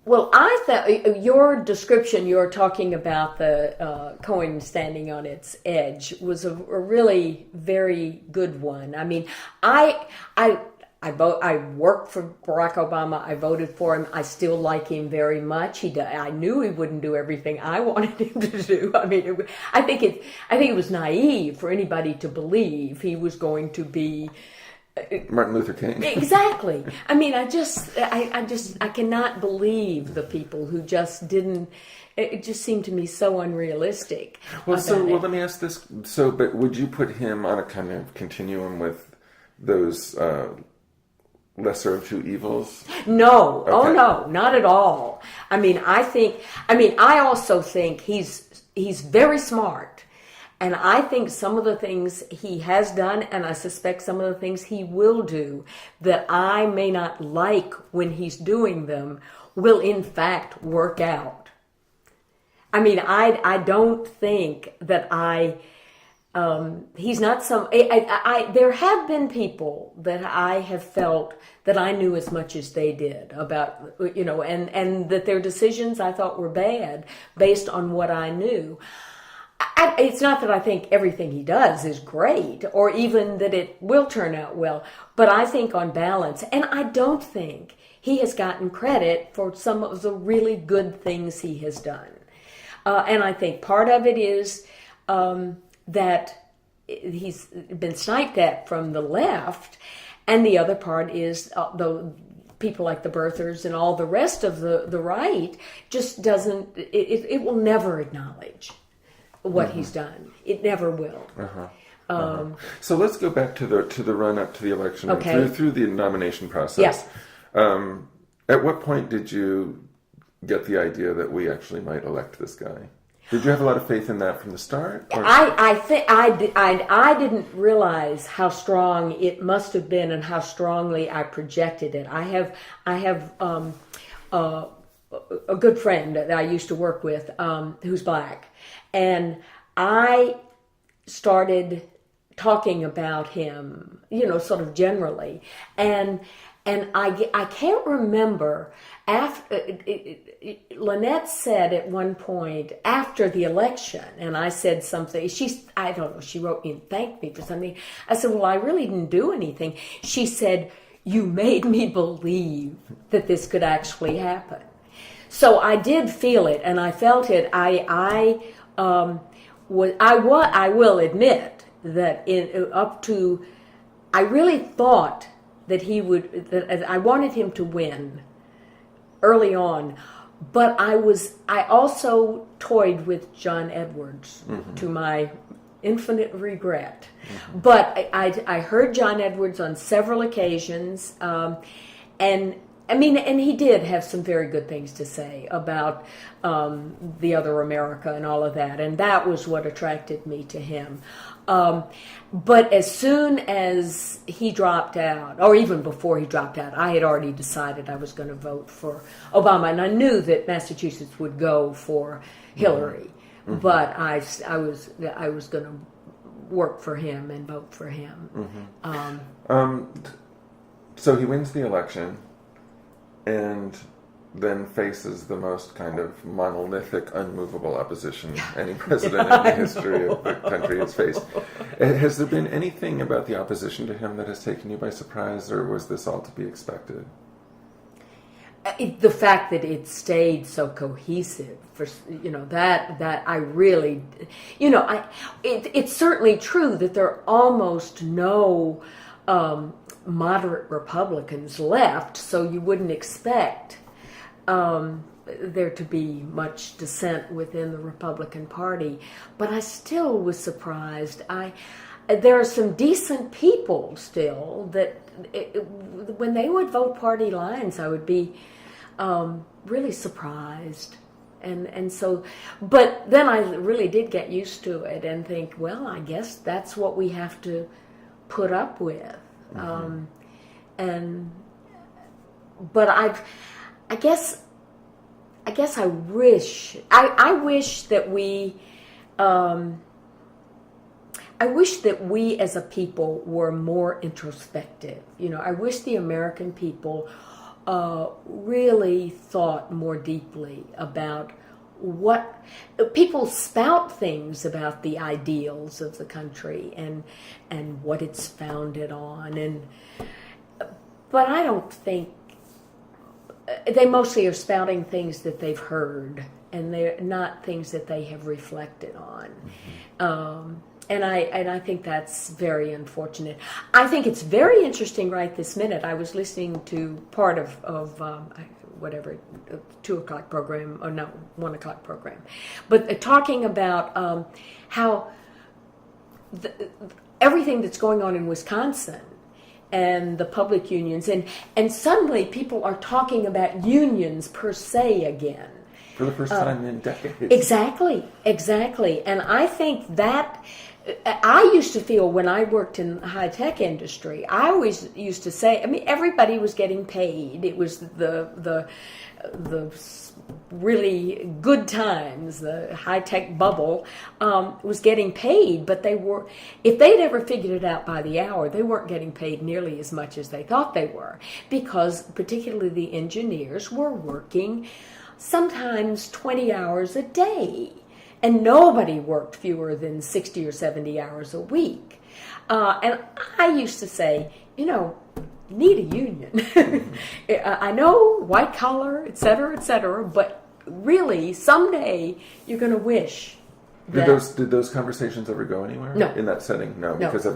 Well, I thought your description, you're talking about the coin standing on its edge, was a really very good one. I mean, I worked for Barack Obama. I voted for him. I still like him very much. I knew he wouldn't do everything I wanted him to do. I mean, I think it was naive for anybody to believe he was going to be Martin Luther King. Exactly. I mean, I cannot believe the people who just didn't. It just seemed to me so unrealistic. Well, let me ask this. So, but would you put him on a kind of continuum with those lesser of two evils? No. Okay. Oh no, not at all. I mean, I also think he's very smart. And I think some of the things he has done, and I suspect some of the things he will do that I may not like when he's doing them, will in fact work out. I mean, I don't think that he's not some, there have been people that I have felt that I knew as much as they did about, and that their decisions I thought were bad based on what I knew. It's not that I think everything he does is great or even that it will turn out well, but I think on balance, and I don't think he has gotten credit for some of the really good things he has done. And I think part of it is that he's been sniped at from the left, and the other part is the people like the birthers and all the rest of the right just doesn't, it will never acknowledge what he's done. It never will. So let's go back to the run up to the election, okay. through the nomination process. Yes. At what point did you get the idea that we actually might elect this guy? Did you have a lot of faith in that from the start? Or? I didn't realize how strong it must have been and how strongly I projected it. I have a good friend that I used to work with who's black. And I started talking about him, sort of generally. And I can't remember, Lynette said at one point after the election, and I said something, I don't know, she wrote me and thanked me for something. I said, well, I really didn't do anything. She said, you made me believe that this could actually happen. So I did feel it, and I felt it. I will admit that I really thought that I wanted him to win early on, but I also toyed with John Edwards to my infinite regret. But I heard John Edwards on several occasions, and I mean, and he did have some very good things to say about the other America and all of that, and that was what attracted me to him. But as soon as he dropped out, or even before he dropped out, I had already decided I was going to vote for Obama, and I knew that Massachusetts would go for Hillary, mm-hmm. but I was going to work for him and vote for him. Mm-hmm. So he wins the election, and then faces the most kind of monolithic, unmovable opposition any president in the history of the country has faced. Has there been anything about the opposition to him that has taken you by surprise, or was this all to be expected? The fact that it stayed so cohesive, for that I really, it's certainly true that there are almost no moderate Republicans left, so you wouldn't expect there to be much dissent within the Republican Party. But I still was surprised. There are some decent people still that when they would vote party lines, I would be really surprised. And so, but then I really did get used to it and think, well, I guess that's what we have to put up with. Mm-hmm. But I guess I wish that we as a people were more introspective. I wish the American people really thought more deeply about what people spout things about the ideals of the country and what it's founded on, but I don't think they mostly are spouting things that they've heard, and they're not things that they have reflected on. Mm-hmm. And I think that's very unfortunate. I think it's very interesting right this minute. I was listening to part of whatever 2:00 program, or no, 1:00 program, but talking about how everything that's going on in Wisconsin and the public unions, and suddenly people are talking about unions per se again. For the first time in decades. Exactly. And I think that, I used to feel when I worked in the high-tech industry, I always used to say, everybody was getting paid. It was the really good times, the high-tech bubble was getting paid, but if they'd ever figured it out by the hour, they weren't getting paid nearly as much as they thought they were, because particularly the engineers were working sometimes 20 hours a day, and nobody worked fewer than 60 or 70 hours a week. And I used to say, need a union. I know, white collar, et cetera, but really, someday you're going to wish that... Did those conversations ever go anywhere? No. In that setting? No, because it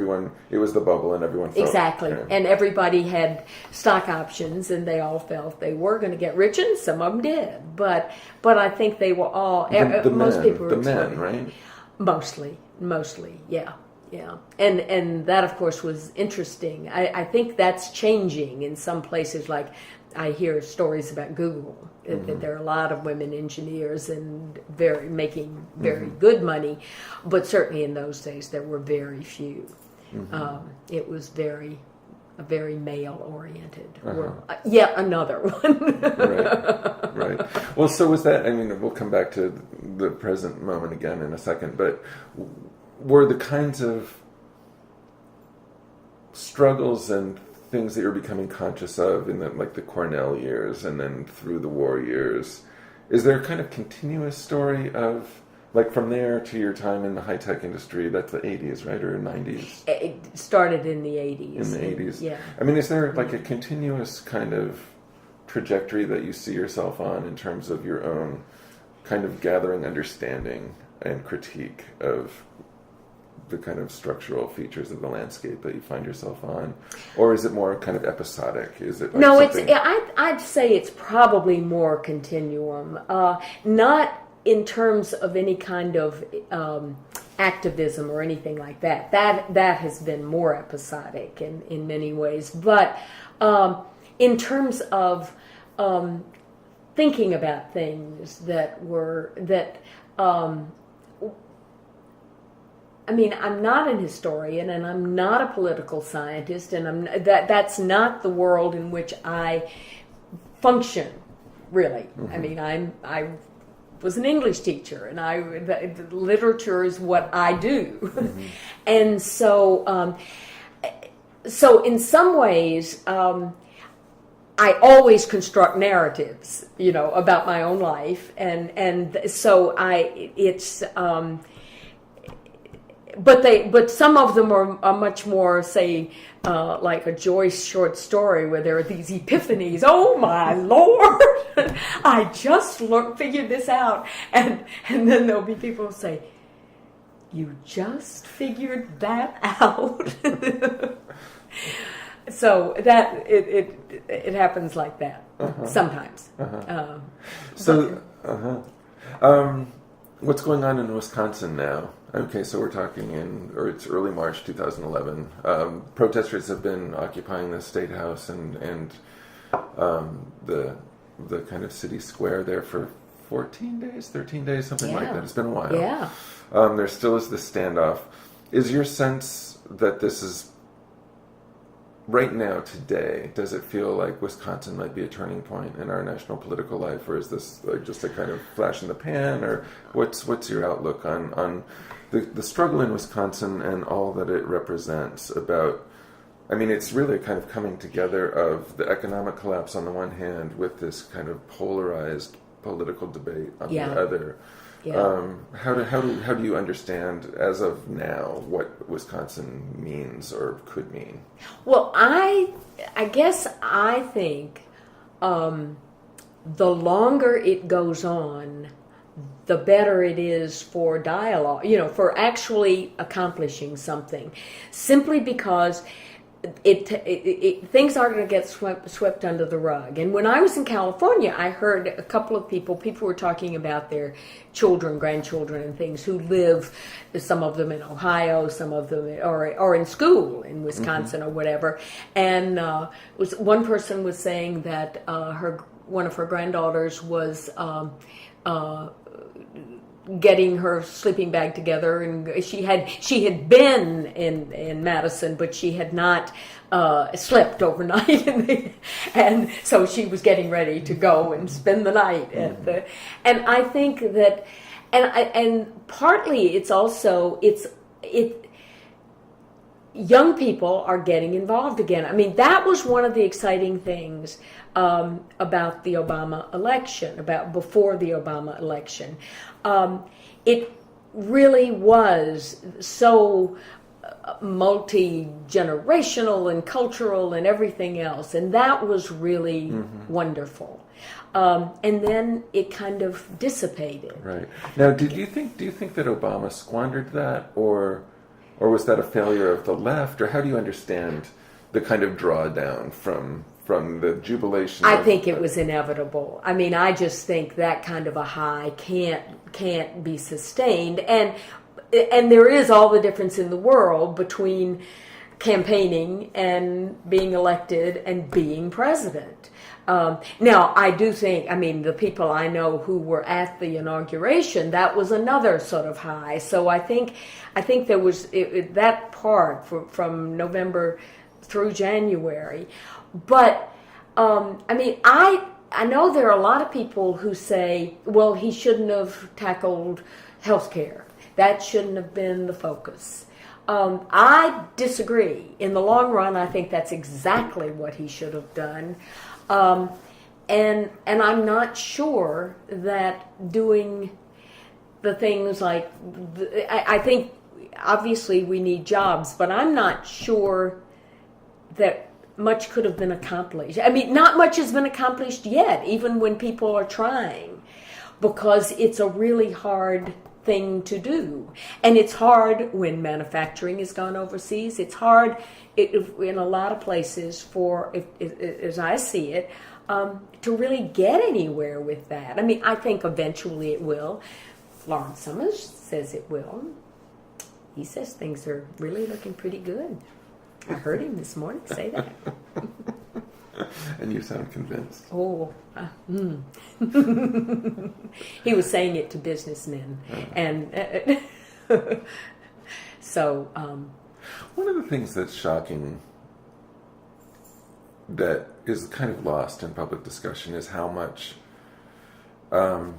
was the bubble and everyone felt... Exactly. And everybody had stock options, and they all felt they were going to get rich, and some of them did. But I think they were all... most people were... The men, right? Mostly, yeah. Yeah, and that, of course, was interesting. I think that's changing in some places. Like, I hear stories about Google, mm-hmm. that there are a lot of women engineers and making very mm-hmm. good money, but certainly in those days there were very few. Mm-hmm. It was a very male-oriented world. Yet another one. Right. Well, so was that, we'll come back to the present moment again in a second, but were the kinds of struggles and things that you're becoming conscious of in the Cornell years and then through the war years, is there a kind of continuous story of, from there to your time in the high-tech industry? That's the 80s, right, or 90s? It started in the 80s. In the 80s? Yeah. Is there a continuous kind of trajectory that you see yourself on in terms of your own kind of gathering understanding and critique of the kind of structural features of the landscape that you find yourself on, or is it more kind of episodic? Is it no? I'd say it's probably more continuum, not in terms of any kind of activism or anything like that. That has been more episodic in many ways, but in terms of thinking about things I mean, I'm not an historian and I'm not a political scientist, and that's not the world in which I function, really. I mean, I was an English teacher, and literature is what I do. And so in some ways, I always construct narratives, about my own life, and so but some of them are much more, say, like a Joyce short story where there are these epiphanies. Oh my Lord, I just figured this out, and then there'll be people who say, "You just figured that out." So that it happens like that sometimes. What's going on in Wisconsin now? Okay, so we're talking it's early March 2011. Protesters have been occupying the State House and the kind of city square there for 14 days, 13 days, something like that. It's been a while. Yeah. There still is this standoff. Is your sense that this is, right now, today, does it feel like Wisconsin might be a turning point in our national political life, or is this like just a kind of flash in the pan, or what's your outlook on the struggle in Wisconsin and all that it represents about? I mean, it's really a kind of coming together of the economic collapse on the one hand with this kind of polarized political debate on the other. Yeah. How do you understand, as of now, what Wisconsin means or could mean? Well, I guess I think the longer it goes on, the better it is for dialogue, for actually accomplishing something. Simply because things aren't going to get swept under the rug. And when I was in California, I heard a couple of people were talking about their children, grandchildren, and things who live, some of them in Ohio, some of them or in school in Wisconsin or whatever. And one person was saying that one of her granddaughters was getting her sleeping bag together, and she had been in Madison, but she had not slept overnight, and so she was getting ready to go and spend the night at the. And I think that, and partly it's also young people are getting involved again. I mean, that was one of the exciting things about the Obama election, before the Obama election. It really was so multi-generational and cultural and everything else, and that was really wonderful. And then it kind of dissipated. Right. Now, do you think that Obama squandered that, or was that a failure of the left, or how do you understand the kind of drawdown from the jubilation? I think it was inevitable. I mean, I just think that kind of a high can't be sustained, and there is all the difference in the world between campaigning and being elected and being president. Now, I do think, I mean, the people I know who were at the inauguration, that was another sort of high. So I think there was that part from November through January. But, I mean, I know there are a lot of people who say, well, he shouldn't have tackled health care. That shouldn't have been the focus. I disagree. In the long run, I think that's exactly what he should have done. And I'm not sure that doing the things like, I think obviously we need jobs, but I'm not sure that much could have been accomplished. I mean, not much has been accomplished yet, even when people are trying, because it's a really hard thing to do. And it's hard when manufacturing has gone overseas. It's hard in a lot of places as I see it, to really get anywhere with that. I mean, I think eventually it will. Lawrence Summers says it will. He says things are really looking pretty good. I heard him this morning say that. And you sound convinced. Oh, he was saying it to businessmen, and so. One of the things that's shocking, that is kind of lost in public discussion, is how much there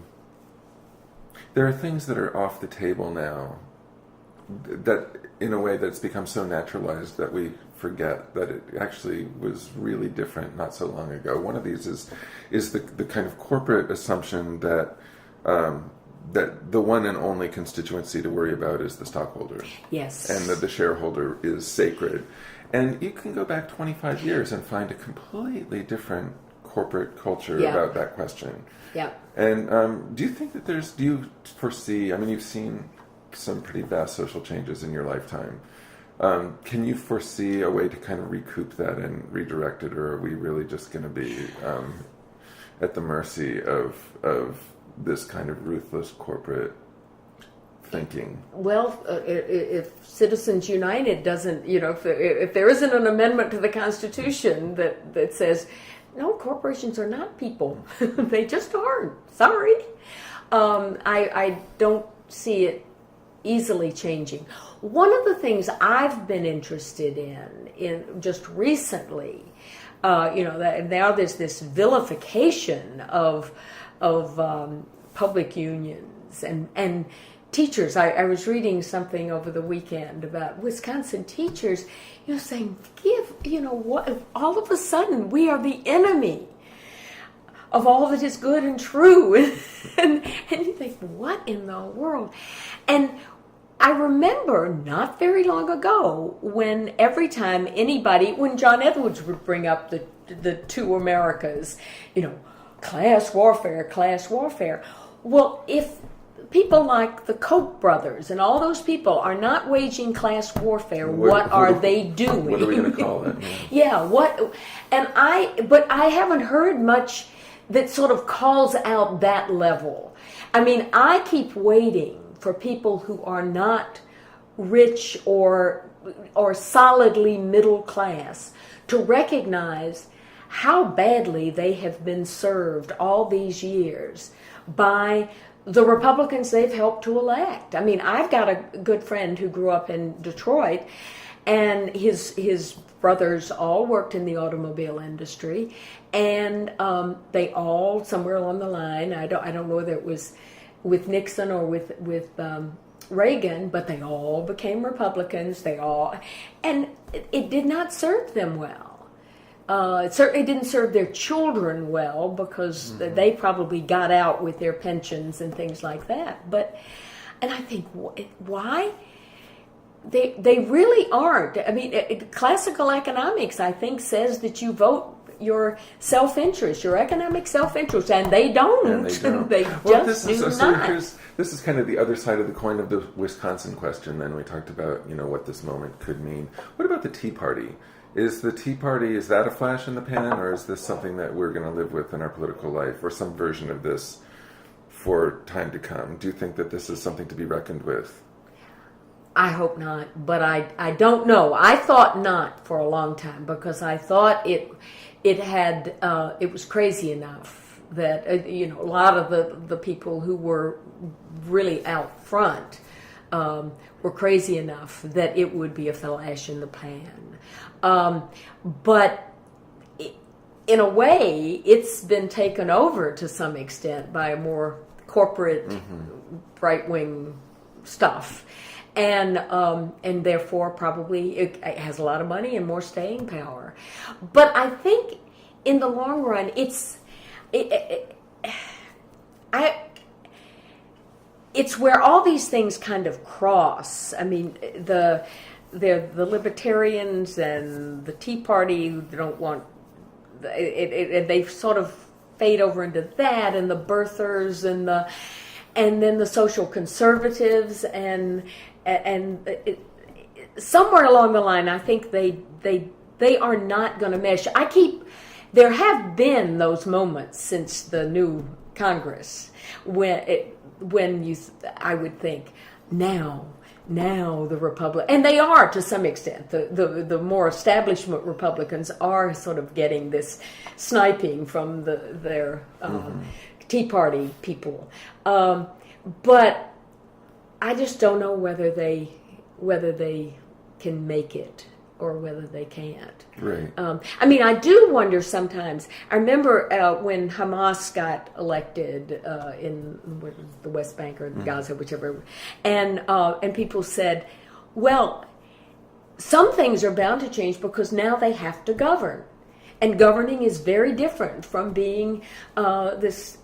are things that are off the table now, that in a way that's become so naturalized that we forget that it actually was really different not so long ago. One of these is the kind of corporate assumption that that the one and only constituency to worry about is the stockholder. Yes. And that the shareholder is sacred. And you can go back 25 years and find a completely different corporate culture about that question. Yeah. And do you think that do you foresee, I mean, you've seen some pretty vast social changes in your lifetime. Can you foresee a way to kind of recoup that and redirect it, or are we really just going to be at the mercy of this kind of ruthless corporate thinking? Well, if Citizens United doesn't, if there isn't an amendment to the Constitution that says, no, corporations are not people. They just aren't. Sorry. I don't see it easily changing. One of the things I've been interested in just recently, that now there's this vilification of public unions and teachers. I was reading something over the weekend about Wisconsin teachers, saying, what? All of a sudden we are the enemy of all that is good and true. and you think, what in the world? And I remember not very long ago when every time when John Edwards would bring up the two Americas, class warfare. Well, if people like the Koch brothers and all those people are not waging class warfare, what are they doing? What are we going to call it? Yeah, what? But I haven't heard much that sort of calls out that level. I mean, I keep waiting for people who are not rich or solidly middle class to recognize how badly they have been served all these years by the Republicans they've helped to elect. I mean, I've got a good friend who grew up in Detroit, and his brothers all worked in the automobile industry, and they all, somewhere along the line, I don't know whether it was with Nixon or with Reagan, but they all became Republicans. And it did not serve them well. It certainly didn't serve their children well, because they probably got out with their pensions and things like that. And I think, why? They really aren't. I mean, classical economics, I think, says that you vote your self-interest, your economic self-interest, and they don't. And they don't. They well, just this do is, not. So this is kind of the other side of the coin of the Wisconsin question. Then we talked about, what this moment could mean. What about the Tea Party? Is the Tea Party, is that a flash in the pan, or is this something that we're going to live with in our political life, or some version of this for time to come? Do you think that this is something to be reckoned with? I hope not, but I don't know. I thought not for a long time, because I thought it was crazy enough that a lot of the people who were really out front were crazy enough that it would be a flash in the pan. But in a way, it's been taken over to some extent by more corporate, right-wing stuff. And therefore probably it has a lot of money and more staying power. But I think in the long run, it's where all these things kind of cross. I mean, the libertarians and the Tea Party don't want they sort of fade over into that, and the birthers and then the social conservatives and somewhere along the line, I think they are not going to mesh. There have been those moments since the new Congress when I would think, now now the and they are to some extent, the more establishment Republicans are sort of getting this sniping from their Tea Party people. But I just don't know whether they can make it or whether they can't. Right. I mean, I do wonder sometimes. I remember when Hamas got elected in the West Bank or Gaza, whichever, and people said, well, some things are bound to change because now they have to govern. And governing is very different from being this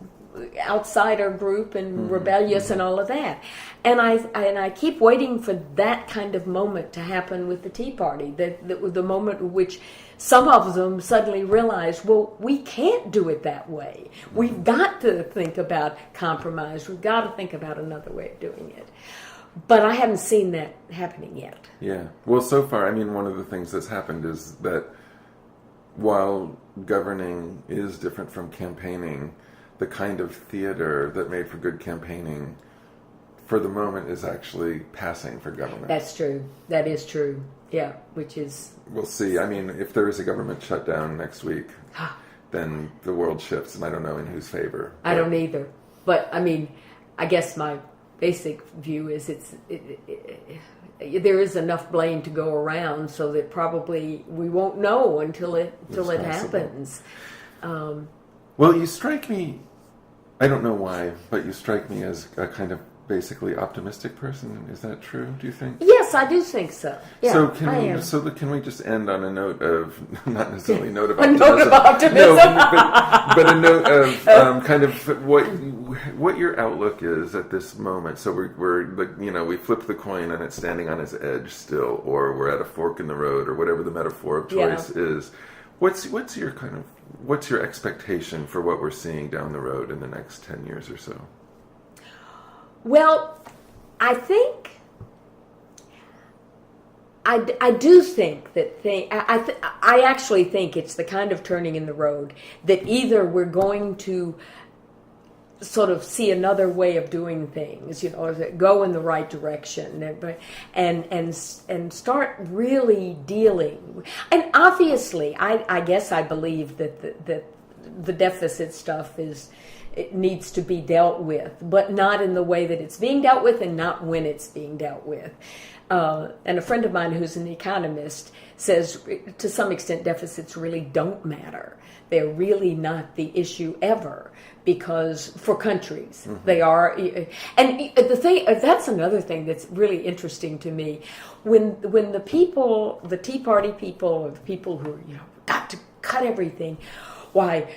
outsider group and rebellious and all of that. And I keep waiting for that kind of moment to happen with the Tea Party, the moment in which some of them suddenly realize, well, we can't do it that way. We've got to think about compromise. We've got to think about another way of doing it. But I haven't seen that happening yet. Yeah. Well, so far, I mean, one of the things that's happened is that while governing is different from campaigning, the kind of theater that made for good campaigning for the moment is actually passing for government. That's true. That is true. Yeah, which is... We'll see. I mean, if there is a government shutdown next week, then the world shifts, and I don't know in whose favor. I don't either. But, I mean, I guess my basic view is there is enough blame to go around so that probably we won't know until it happens. Well, you strike me, I don't know why, but you strike me as a kind of basically optimistic person. Is that true, do you think? Yes, I do think so. Yeah, so can we just end on a note of, not necessarily a note of optimism. A note of optimism. No, but a note of kind of what your outlook is at this moment. So we flip the coin and it's standing on its edge still, or we're at a fork in the road, or whatever the metaphor of choice is. What's your expectation for what we're seeing down the road in the next 10 years or so? Well, I think I do think that I actually think it's the kind of turning in the road that either we're going to sort of see another way of doing things, go in the right direction, and start really dealing. And obviously, I guess I believe that the deficit stuff it needs to be dealt with, but not in the way that it's being dealt with, and not when it's being dealt with. And a friend of mine who's an economist says, to some extent, deficits really don't matter. They're really not the issue ever, because for countries they are. And the thing, that's another thing that's really interesting to me. When the people, the Tea Party people, or the people who got to cut everything, why?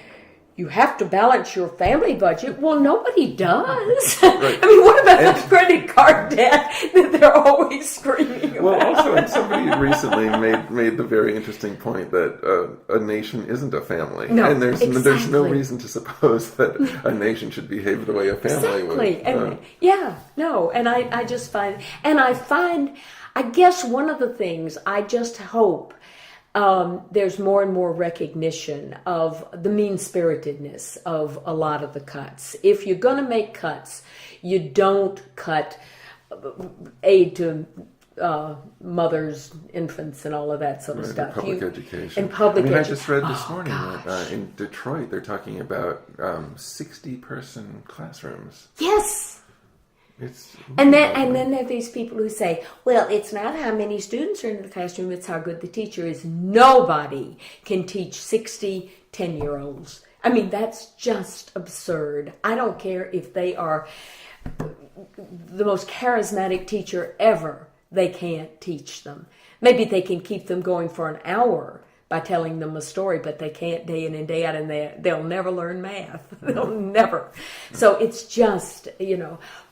You have to balance your family budget. Well, nobody does. Right. I mean, what about the credit card debt that they're always screaming about? Well, also, somebody recently made the very interesting point that a nation isn't a family. No, and there's exactly. no reason to suppose that a nation should behave the way a family would. And I just find, I guess one of the things I just hope there's more and more recognition of the mean-spiritedness of a lot of the cuts. If you're going to make cuts, you don't cut aid to mothers, infants, and all of that sort of stuff. Public education. And public education. I just read this morning that in Detroit they're talking about 60-person classrooms. Yes. And then there are these people who say, well, it's not how many students are in the classroom, it's how good the teacher is. Nobody can teach 60 10-year-olds. I mean, that's just absurd. I don't care if they are the most charismatic teacher ever. They can't teach them. Maybe they can keep them going for an hour by telling them a story, but they can't day in and day out, and they'll never learn math. They'll never. So it's just,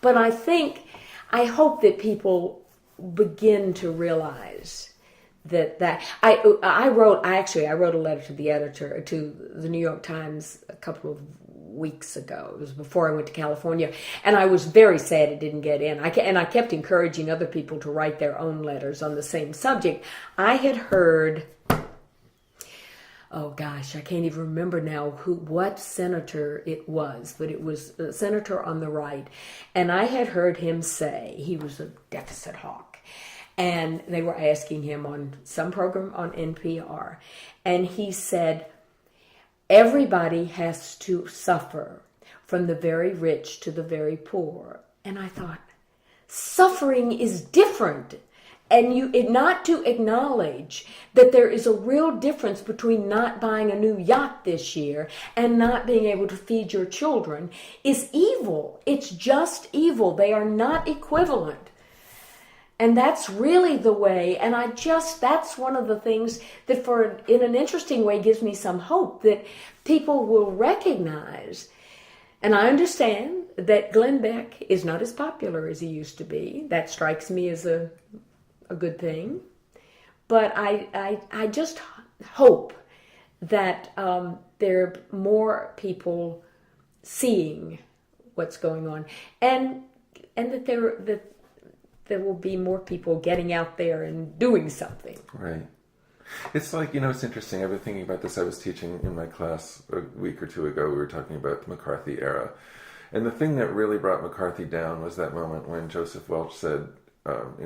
but I hope that people begin to realize that I wrote a letter to the editor, to the New York Times a couple of weeks ago. It was before I went to California, and I was very sad it didn't get in. I kept encouraging other people to write their own letters on the same subject. I had heard, oh gosh, I can't even remember now what senator it was, but it was a senator on the right, and I had heard him say, he was a deficit hawk, And they were asking him on some program on NPR. And he said, everybody has to suffer, from the very rich to the very poor. And I thought, suffering is different. And not to acknowledge that there is a real difference between not buying a new yacht this year and not being able to feed your children is evil. It's just evil. They are not equivalent. And that's really the way, and that's one of the things that in an interesting way gives me some hope that people will recognize. And I understand that Glenn Beck is not as popular as he used to be. That strikes me as a good thing. But I just hope that there are more people seeing what's going on, and that there will be more people getting out there and doing something. Right. It's like, it's interesting. I've been thinking about this. I was teaching in my class a week or two ago. We were talking about the McCarthy era. And the thing that really brought McCarthy down was that moment when Joseph Welch said,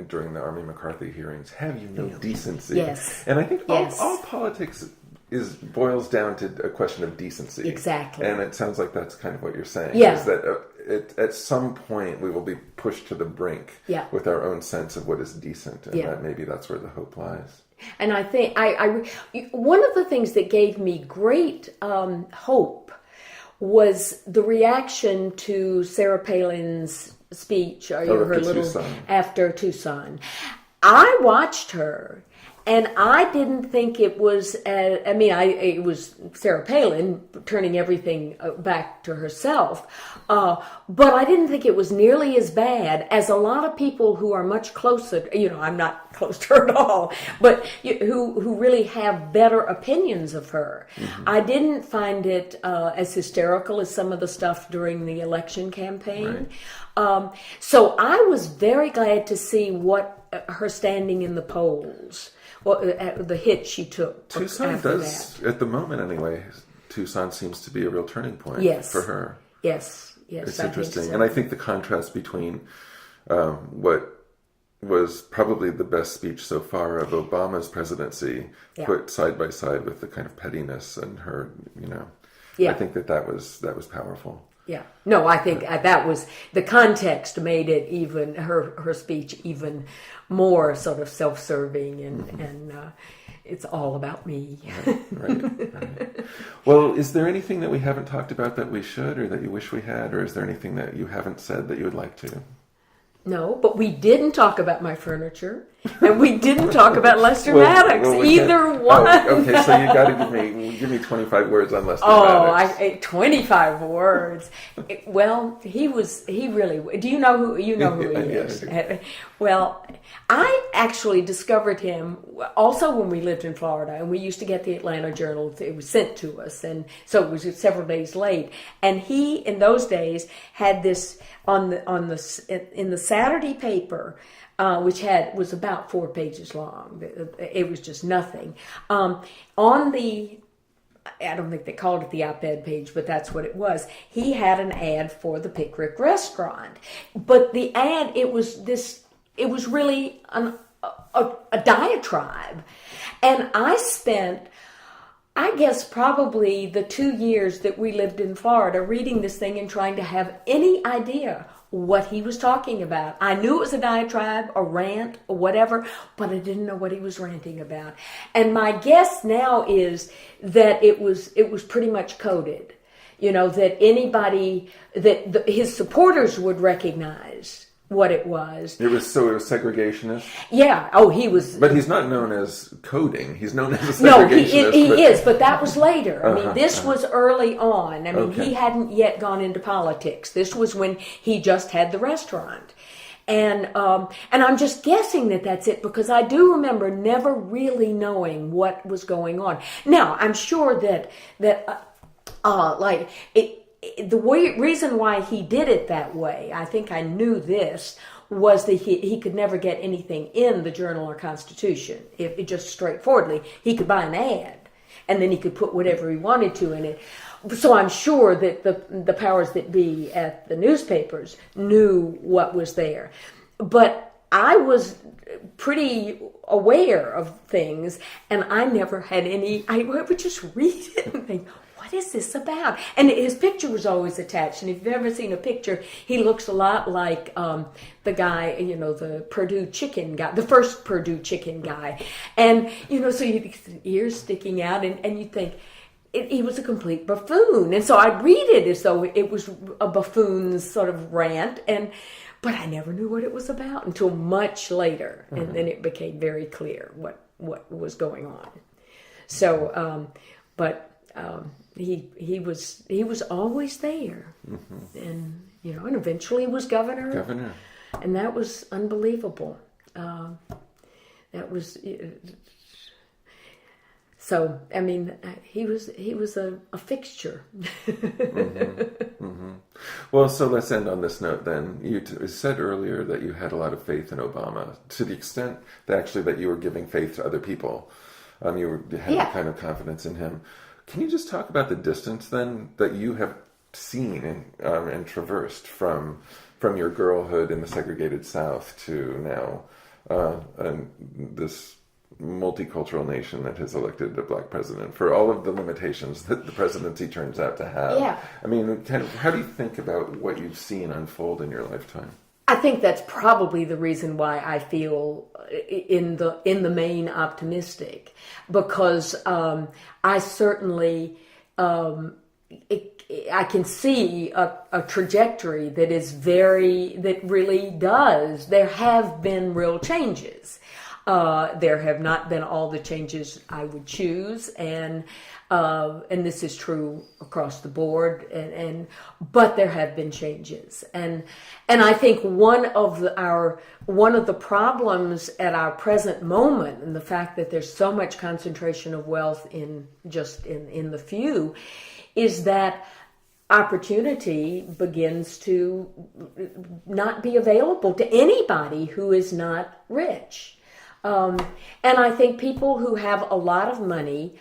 during the Army McCarthy hearings, have you no decency? Yes. And I think all politics boils down to a question of decency. Exactly. And it sounds like that's kind of what you're saying. Yeah. Is that at some point we will be pushed to the brink with our own sense of what is decent. And that maybe that's where the hope lies. And I think one of the things that gave me great hope was the reaction to Sarah Palin's speech, after Tucson. I watched her, and I didn't think it was. It was Sarah Palin turning everything back to herself, but I didn't think it was nearly as bad as a lot of people who are much closer. I'm not close to her at all, but who really have better opinions of her. Mm-hmm. I didn't find it as hysterical as some of the stuff during the election campaign. Right. So I was very glad to see what her standing in the polls. Well, the hit she took. Tucson does, at the moment anyway, Tucson seems to be a real turning point for her. Yes. It's interesting. So. And I think the contrast between what was probably the best speech so far of Obama's presidency put side by side with the kind of pettiness and her, I think that was powerful. Yeah. No, I think that was, the context made it even, her speech even more sort of self-serving and it's all about me. Right. Well, is there anything that we haven't talked about that we should, or that you wish we had, or is there anything that you haven't said that you would like to? No, but we didn't talk about my furniture, and we didn't talk about Lester Maddox. Either one. Okay, so you got to give me 25 words on Lester Maddox. 25 words. He really. Do you know who he is? Well, I actually discovered him also when we lived in Florida, and we used to get the Atlanta Journal. It was sent to us, and so it was several days late. And he, in those days, had this in the Saturday paper, which was about 4 pages long. It was just nothing. On the, I don't think they called it the op-ed page, but that's what it was. He had an ad for the Pickwick restaurant, but the ad, it was really a diatribe, and I spent, I guess, probably the 2 years that we lived in Florida reading this thing and trying to have any idea what he was talking about. I knew it was a diatribe, a rant, or whatever, but I didn't know what he was ranting about. And my guess now is that it was pretty much coded, that anybody, that his supporters would recognize what it was. It was segregationist? Yeah. Oh, he was. But he's not known as coding. He's known as a segregationist. No, he is, but that was later. This was early on. He hadn't yet gone into politics. This was when he just had the restaurant. And I'm just guessing that that's it, because I do remember never really knowing what was going on. Now, I'm sure that the reason why he did it that way, I think I knew this, was that he could never get anything in the Journal or Constitution. If it just straightforwardly, he could buy an ad, and then he could put whatever he wanted to in it. So I'm sure that the powers that be at the newspapers knew what was there. But I was pretty aware of things, and I never had any. I would just read it and think, what is this about? And his picture was always attached. And if you've ever seen a picture, he looks a lot like the guy, the Purdue chicken guy, the first Purdue chicken guy. And, so you get his ears sticking out, and you think, he was a complete buffoon. And so I'd read it as though it was a buffoon's sort of rant, but I never knew what it was about until much later. Mm-hmm. And then it became very clear what was going on. So, he was always there. Mm-hmm. And, and eventually was governor. And that was unbelievable. That was... So, I mean, he was a fixture. Mm-hmm. Mm-hmm. Well, so let's end on this note then. You said earlier that you had a lot of faith in Obama, to the extent that you were giving faith to other people. You had a kind of confidence in him. Can you just talk about the distance then that you have seen and traversed from your girlhood in the segregated South to now this multicultural nation that has elected a black president, for all of the limitations that the presidency turns out to have? Yeah. I mean, how do you think about what you've seen unfold in your lifetime? I think that's probably the reason why I feel in the main optimistic, because I certainly I can see a trajectory that really does. There have been real changes. There have not been all the changes I would choose, and this is true across the board. But there have been changes, and I think one of the problems at our present moment, and the fact that there's so much concentration of wealth in the few, is that opportunity begins to not be available to anybody who is not rich. And I think people who have a lot of money,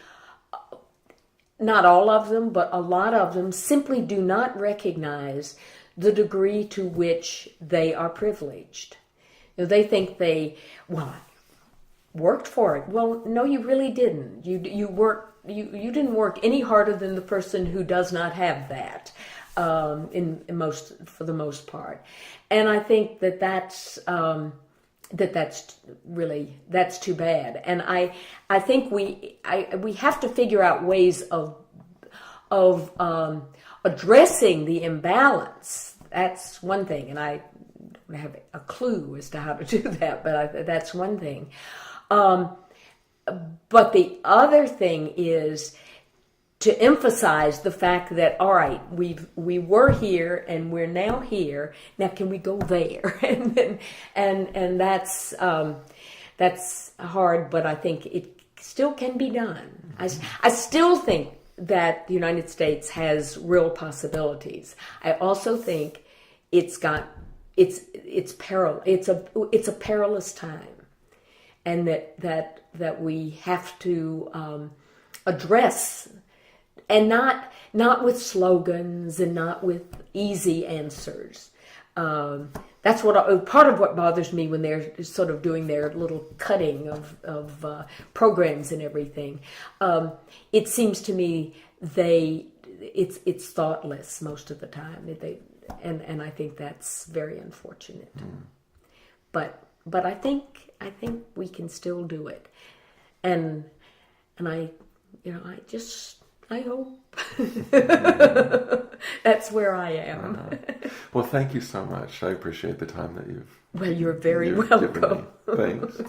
not all of them, but a lot of them, simply do not recognize the degree to which they are privileged. They think I worked for it. Well, no, you really didn't. You didn't work any harder than the person who does not have that, for the most part. And I think that's too bad. And I think we have to figure out ways of addressing the imbalance. That's one thing, and I don't have a clue as to how to do that, but that's one thing. But the other thing is to emphasize the fact that, all right, we were here and we're now here. Now, can we go there? and that's hard, but I think it still can be done. I still think that the United States has real possibilities. I also think it's a perilous time, and that we have to address. And not with slogans and not with easy answers. That's part of what bothers me when they're sort of doing their little cutting of programs and everything. It seems to me it's thoughtless most of the time. And I think that's very unfortunate. Mm. But I think we can still do it. And I hope. That's where I am. Well, thank you so much. I appreciate the time that you've... Well, you're very welcome. Thanks.